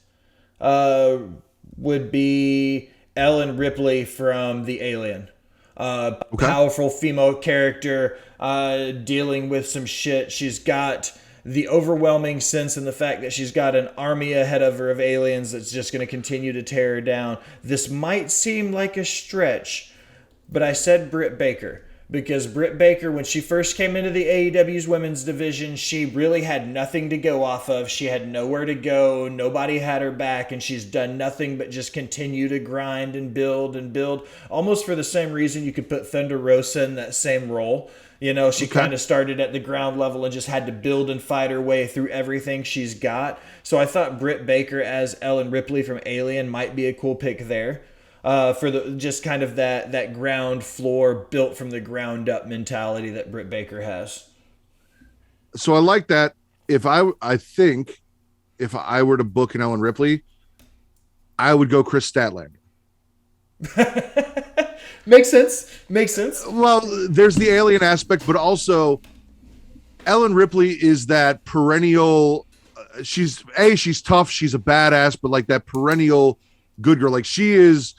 would be Ellen Ripley from The Alien. Powerful female character dealing with some shit. She's got the overwhelming sense in the fact that she's got an army ahead of her of aliens that's just going to continue to tear her down. This might seem like a stretch, but I said Britt Baker. because Britt Baker, when she first came into the AEW's women's division, she really had nothing to go off of. She had nowhere to go. Nobody had her back, and she's done nothing but just continue to grind and build, almost for the same reason you could put Thunder Rosa in that same role. You know, she kind of started at the ground level and just had to build and fight her way through everything she's got. So I thought Britt Baker as Ellen Ripley from Alien might be a cool pick there. For the just kind of that ground floor, built from the ground up mentality that Britt Baker has. So I like that. I think if I were to book an Ellen Ripley, I would go Chris Statlander. Makes sense. Well, there's the alien aspect, but also Ellen Ripley is that perennial. She's tough. She's a badass, but like that perennial good girl. Like she is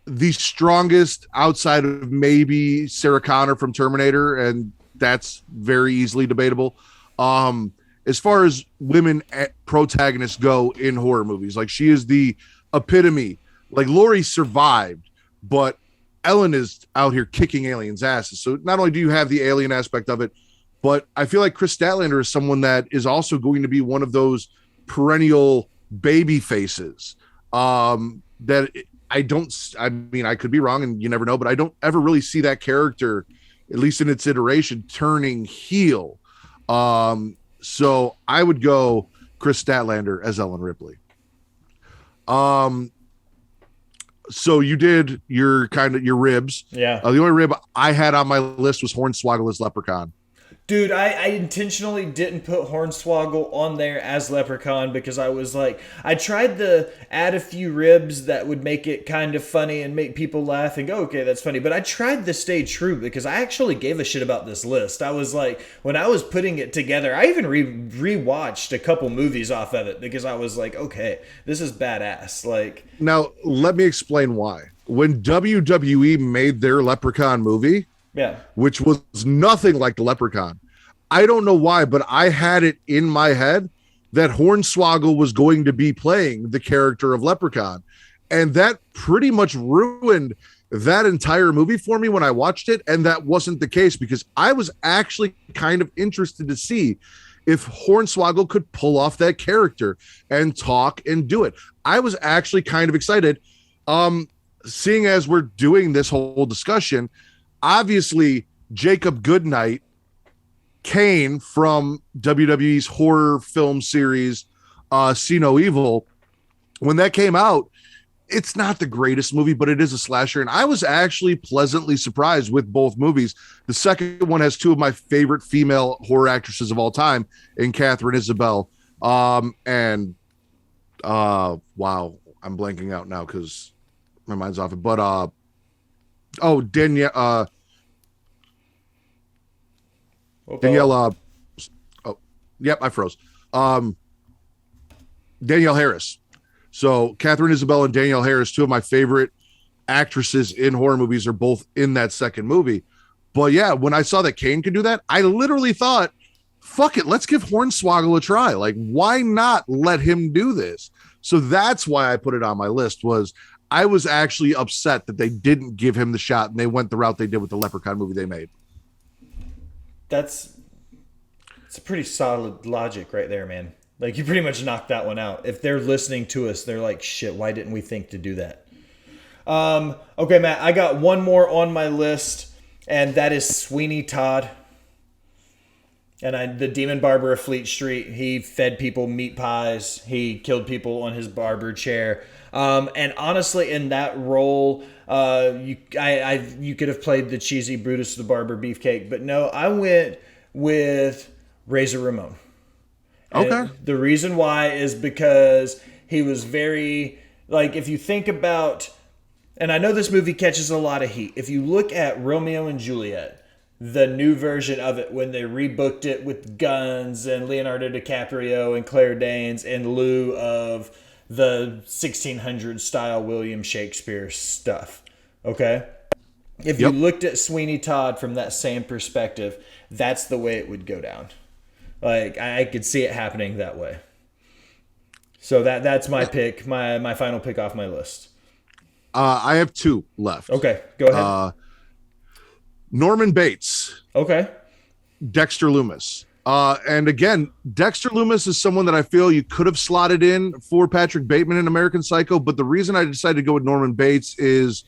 the strongest outside of maybe Sarah Connor from Terminator, and that's very easily debatable. As far as women protagonists go in horror movies, like she is the epitome. Like Laurie survived, but Ellen is out here kicking aliens' asses. So not only do you have the alien aspect of it, but I feel like Chris Statlander is someone that is also going to be one of those perennial baby faces. That I mean, I could be wrong and you never know, but I don't ever really see that character, at least in its iteration, turning heel. So I would go Chris Statlander as Ellen Ripley. So you did your ribs. Yeah. The only rib I had on my list was Hornswoggle as Leprechaun. Dude, I intentionally didn't put Hornswoggle on there as Leprechaun because I was like, I tried to add a few ribs that would make it kind of funny and make people laugh and go, okay, that's funny. But I tried to stay true because I actually gave a shit about this list. I was like, when I was putting it together, I even rewatched a couple movies off of it because I was like, okay, this is badass. Like, now let me explain why. When WWE made their Leprechaun movie, yeah, which was nothing like the Leprechaun, I don't know why, but I had it in my head that Hornswoggle was going to be playing the character of Leprechaun. And that pretty much ruined that entire movie for me when I watched it. And that wasn't the case because I was actually kind of interested to see if Hornswoggle could pull off that character and talk and do it. I was actually kind of excited. Seeing as we're doing this whole discussion, obviously Jacob Goodnight, Kane from WWE's horror film series, See No Evil, when that came out, it's not the greatest movie, but it is a slasher. And I was actually pleasantly surprised with both movies. The second one has two of my favorite female horror actresses of all time in Catherine Isabel. Wow, I'm blanking out now because my mind's off it. But Danielle, I froze. Danielle Harris. So Catherine Isabel and Danielle Harris, two of my favorite actresses in horror movies, are both in that second movie. But yeah, when I saw that Kane could do that, I literally thought, fuck it, let's give Hornswoggle a try. Like, why not let him do this? So that's why I put it on my list. Was I was actually upset that they didn't give him the shot and they went the route they did with the Leprechaun movie they made. It's a pretty solid logic right there, man. Like, you pretty much knocked that one out. If they're listening to us, they're like, shit, why didn't we think to do that? Okay, Matt, I got one more on my list, and that is Sweeney Todd. And the Demon Barber of Fleet Street. He fed people meat pies. He killed people on his barber chair. And honestly, in that role, you could have played the cheesy Brutus the Barber Beefcake. But no, I went with Razor Ramon. And okay. The reason why is because he was very, like, if you think about, and I know this movie catches a lot of heat. If you look at Romeo and Juliet, the new version of it, when they rebooked it with guns and Leonardo DiCaprio and Claire Danes in lieu of the 1600s style William Shakespeare stuff. Okay? If you looked at Sweeney Todd from that same perspective, that's the way it would go down. Like, I could see it happening that way. So that's my pick, my final pick off my list. I have two left. Okay, go ahead. Norman Bates, Okay. Dexter Lumis. And again, Dexter Lumis is someone that I feel you could have slotted in for Patrick Bateman in American Psycho, but the reason I decided to go with Norman Bates is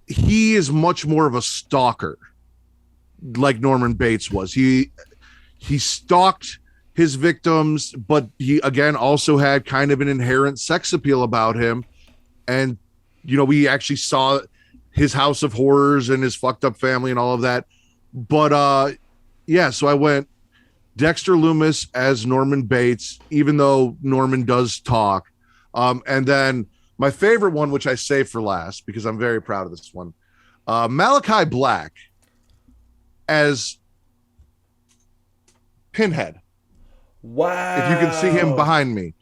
he is much more of a stalker, like Norman Bates was. He stalked his victims, but he again also had kind of an inherent sex appeal about him. And we actually saw his house of horrors and his fucked up family and all of that. But yeah, so I went Dexter Lumis as Norman Bates, even though Norman does talk. And then my favorite one, which I saved for last because I'm very proud of this one, Malachi Black as Pinhead. Wow. If you can see him behind me.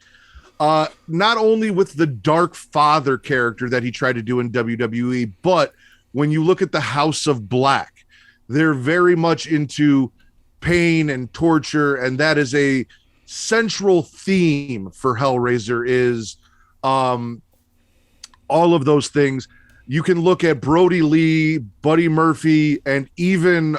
Not only with the dark father character that he tried to do in WWE, but when you look at the House of Black, they're very much into pain and torture, and that is a central theme for Hellraiser is all of those things. You can look at Brody Lee, Buddy Murphy, and even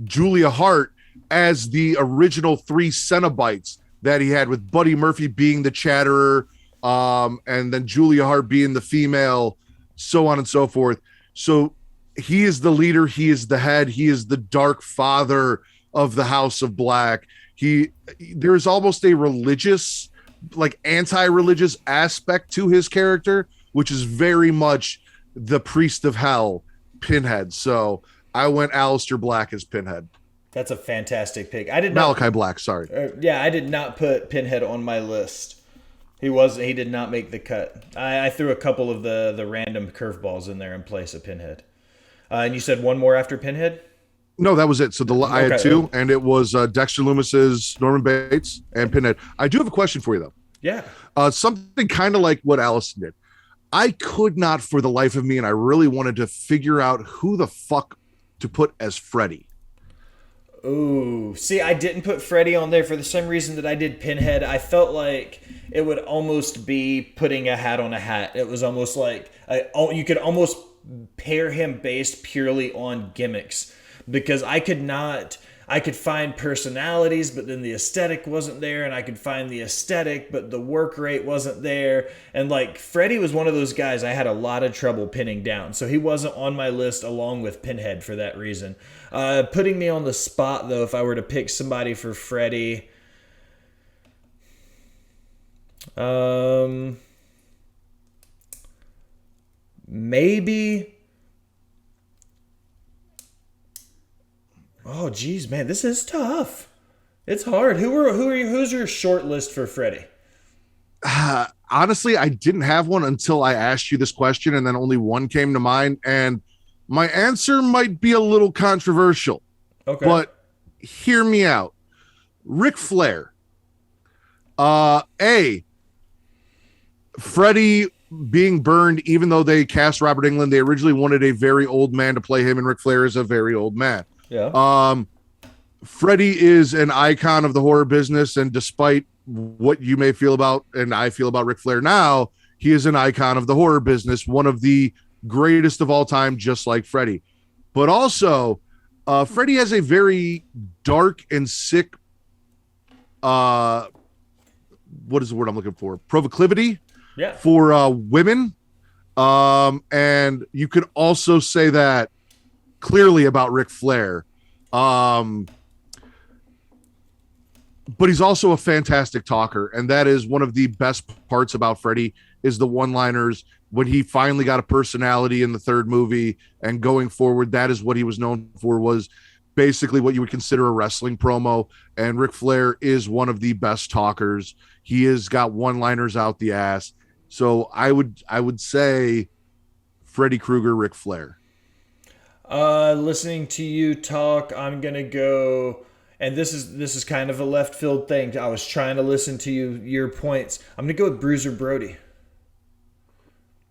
Julia Hart as the original 3 Cenobites that he had, with Buddy Murphy being the chatterer, and then Julia Hart being the female, so on and so forth. So he is the leader. He is the head. He is the dark father of the House of Black. There's almost a religious, like anti-religious aspect to his character, which is very much the priest of hell, Pinhead. So I went Aleister Black as Pinhead. That's a fantastic pick. I did Malachi Black, sorry. Yeah, I did not put Pinhead on my list. He did not make the cut. I threw a couple of the random curveballs in there in place of Pinhead. And you said one more after Pinhead? No, that was it. So I had 2, and it was Dexter Lumis's Norman Bates and Pinhead. I do have a question for you, though. Yeah. Something kind of like what Alison did. I could not for the life of me, and I really wanted to figure out who the fuck to put as Freddy. Ooh. See, I didn't put Freddy on there for the same reason that I did Pinhead. I felt like it would almost be putting a hat on a hat. It was almost like you could almost pair him based purely on gimmicks, because I could find personalities, but then the aesthetic wasn't there, and I could find the aesthetic, but the work rate wasn't there. And like Freddy was one of those guys I had a lot of trouble pinning down, so he wasn't on my list along with Pinhead for that reason. Putting me on the spot though, if I were to pick somebody for Freddy, maybe. Oh, geez, man, this is tough. It's hard. Who's your short list for Freddy? Honestly, I didn't have one until I asked you this question, and then only one came to mind. And my answer might be a little controversial. Okay. But hear me out. Ric Flair. Freddy being burned, even though they cast Robert Englund, they originally wanted a very old man to play him, and Ric Flair is a very old man. Yeah. Freddy is an icon of the horror business, and despite what you may feel about, and I feel about Ric Flair now, he is an icon of the horror business, one of the greatest of all time, just like Freddy. But also, Freddy has a very dark and sick, what is the word I'm looking for? Proclivity for women. And you could also say that clearly about Ric Flair. But he's also a fantastic talker, and that is one of the best parts about Freddy is the one-liners. When he finally got a personality in the third movie and going forward, that is what he was known for, was basically what you would consider a wrestling promo. And Ric Flair is one of the best talkers. He has got one-liners out the ass. So I would say Freddy Krueger, Ric Flair. Listening to you talk, I'm gonna go, and this is kind of a left field thing. I was trying to listen to your points. I'm gonna go with Bruiser Brody.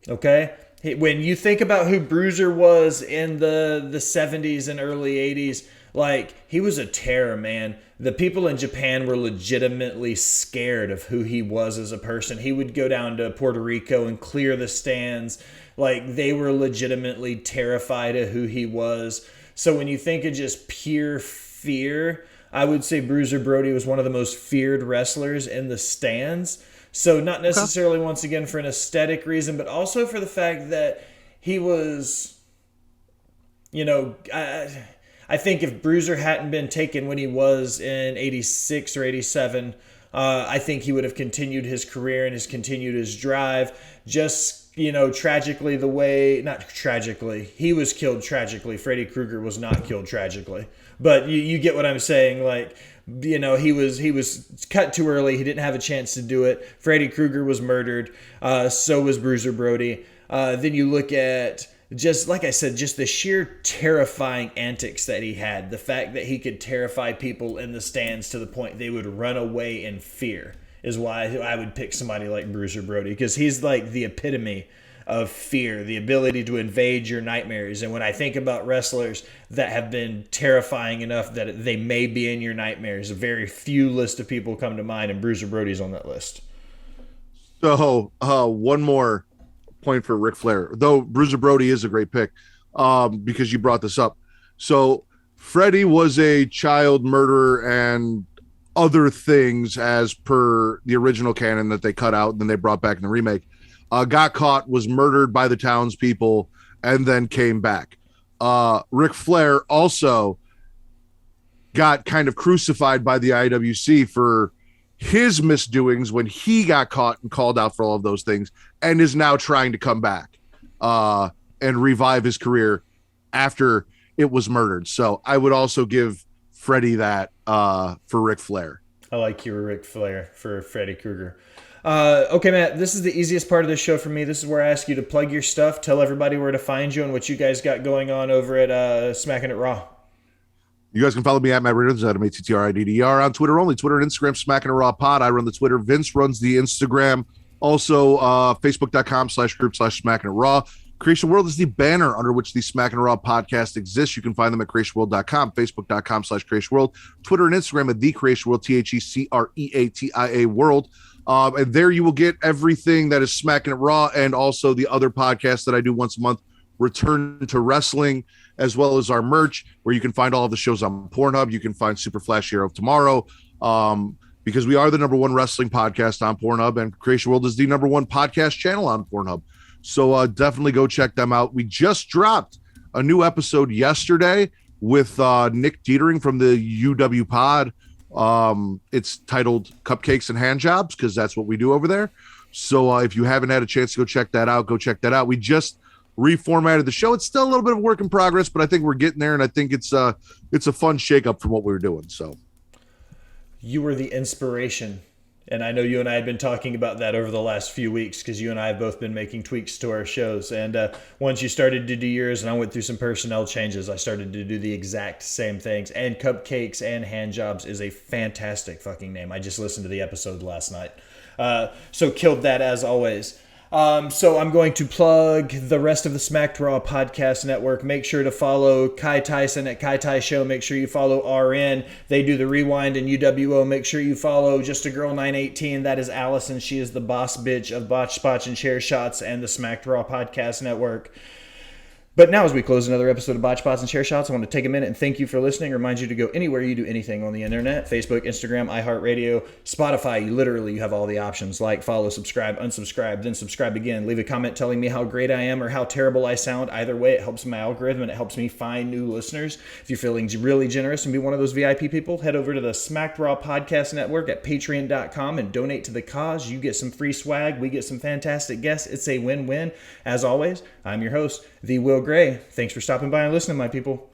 Okay, when you think about who Bruiser was in the 70s and early 80s, like, he was a terror, man. The people in Japan were legitimately scared of who he was as a person. He would go down to Puerto Rico and clear the stands. Like, they were legitimately terrified of who he was. So when you think of just pure fear, I would say Bruiser Brody was one of the most feared wrestlers in the stands. So not necessarily, once again, for an aesthetic reason, but also for the fact that he was, I think if Bruiser hadn't been taken when he was in 86 or 87, I think he would have continued his career and has continued his drive. Just, tragically not tragically, he was killed tragically. Freddy Krueger was not killed tragically. But you get what I'm saying. Like, he was cut too early. He didn't have a chance to do it. Freddy Krueger was murdered. So was Bruiser Brody. Then you look at, just like I said, just the sheer terrifying antics that he had. The fact that he could terrify people in the stands to the point they would run away in fear is why I would pick somebody like Bruiser Brody, because he's like the epitome of fear, the ability to invade your nightmares. And when I think about wrestlers that have been terrifying enough that they may be in your nightmares, a very few list of people come to mind, and Bruiser Brody's on that list. So one more point for Ric Flair, though Bruiser Brody is a great pick, because you brought this up. So Freddie was a child murderer and other things as per the original canon that they cut out and then they brought back in the remake. Got caught, was murdered by the townspeople, and then came back. Ric Flair also got kind of crucified by the IWC for his misdoings when he got caught and called out for all of those things, and is now trying to come back and revive his career after it was murdered. So I would also give Freddie that for Ric Flair. I like your Ric Flair for Freddy Krueger. Okay, Matt, this is the easiest part of the show for me. This is where I ask you to plug your stuff, tell everybody where to find you and what you guys got going on over at Smackin' It Raw. You guys can follow me at Matt Ridders, at MATTRIDDR on Twitter only. Twitter and Instagram, Smackin' It Raw Pod. I run the Twitter. Vince runs the Instagram. Also, Facebook.com/group/Smackin' It Raw. Creation World is the banner under which the Smackin' It Raw podcast exists. You can find them at creationworld.com, Facebook.com/Creation World, Twitter and Instagram at The Creation World, THECREATIA World. And there you will get everything that is Smackin' It Raw and also the other podcasts that I do once a month, Return to Wrestling, as well as our merch, where you can find all of the shows on Pornhub. You can find Super Flash Hero of Tomorrow, because we are the #1 wrestling podcast on Pornhub, and Creation World is the #1 podcast channel on Pornhub. So definitely go check them out. We just dropped a new episode yesterday with Nick Dietering from the UW Pod. It's titled Cupcakes and Hand Jobs, because that's what we do over there. So if you haven't had a chance to go check that out, go check that out. We just reformatted the show. It's still a little bit of work in progress, but I think we're getting there, and I think it's a fun shakeup from what we were doing. So you were the inspiration. And I know you and I had been talking about that over the last few weeks, because you and I have both been making tweaks to our shows. And once you started to do yours and I went through some personnel changes, I started to do the exact same things. And Cupcakes and Hand Jobs is a fantastic fucking name. I just listened to the episode last night. So killed that as always. So I'm going to plug the rest of the Smacked Raw podcast network. Make sure to follow Kai Tyson at Kai Tai Show. Make sure you follow RN. They do the Rewind and UWO. Make sure you follow Just a Girl 918. That is Alison. She is the boss bitch of Botched, Spots, and Chair Shots and the Smacked Raw podcast network. But now, as we close another episode of Botched, Spots, and Chair Shots, I want to take a minute and thank you for listening. Remind you to go anywhere you do anything on the internet. Facebook, Instagram, iHeartRadio, Spotify. You have all the options. Like, follow, subscribe, unsubscribe, then subscribe again. Leave a comment telling me how great I am or how terrible I sound. Either way, it helps my algorithm and it helps me find new listeners. If you're feeling really generous and be one of those VIP people, head over to the Smacked Raw Podcast Network at patreon.com and donate to the cause. You get some free swag. We get some fantastic guests. It's a win-win. As always, I'm your host, The Will Gray. Thanks for stopping by and listening, my people.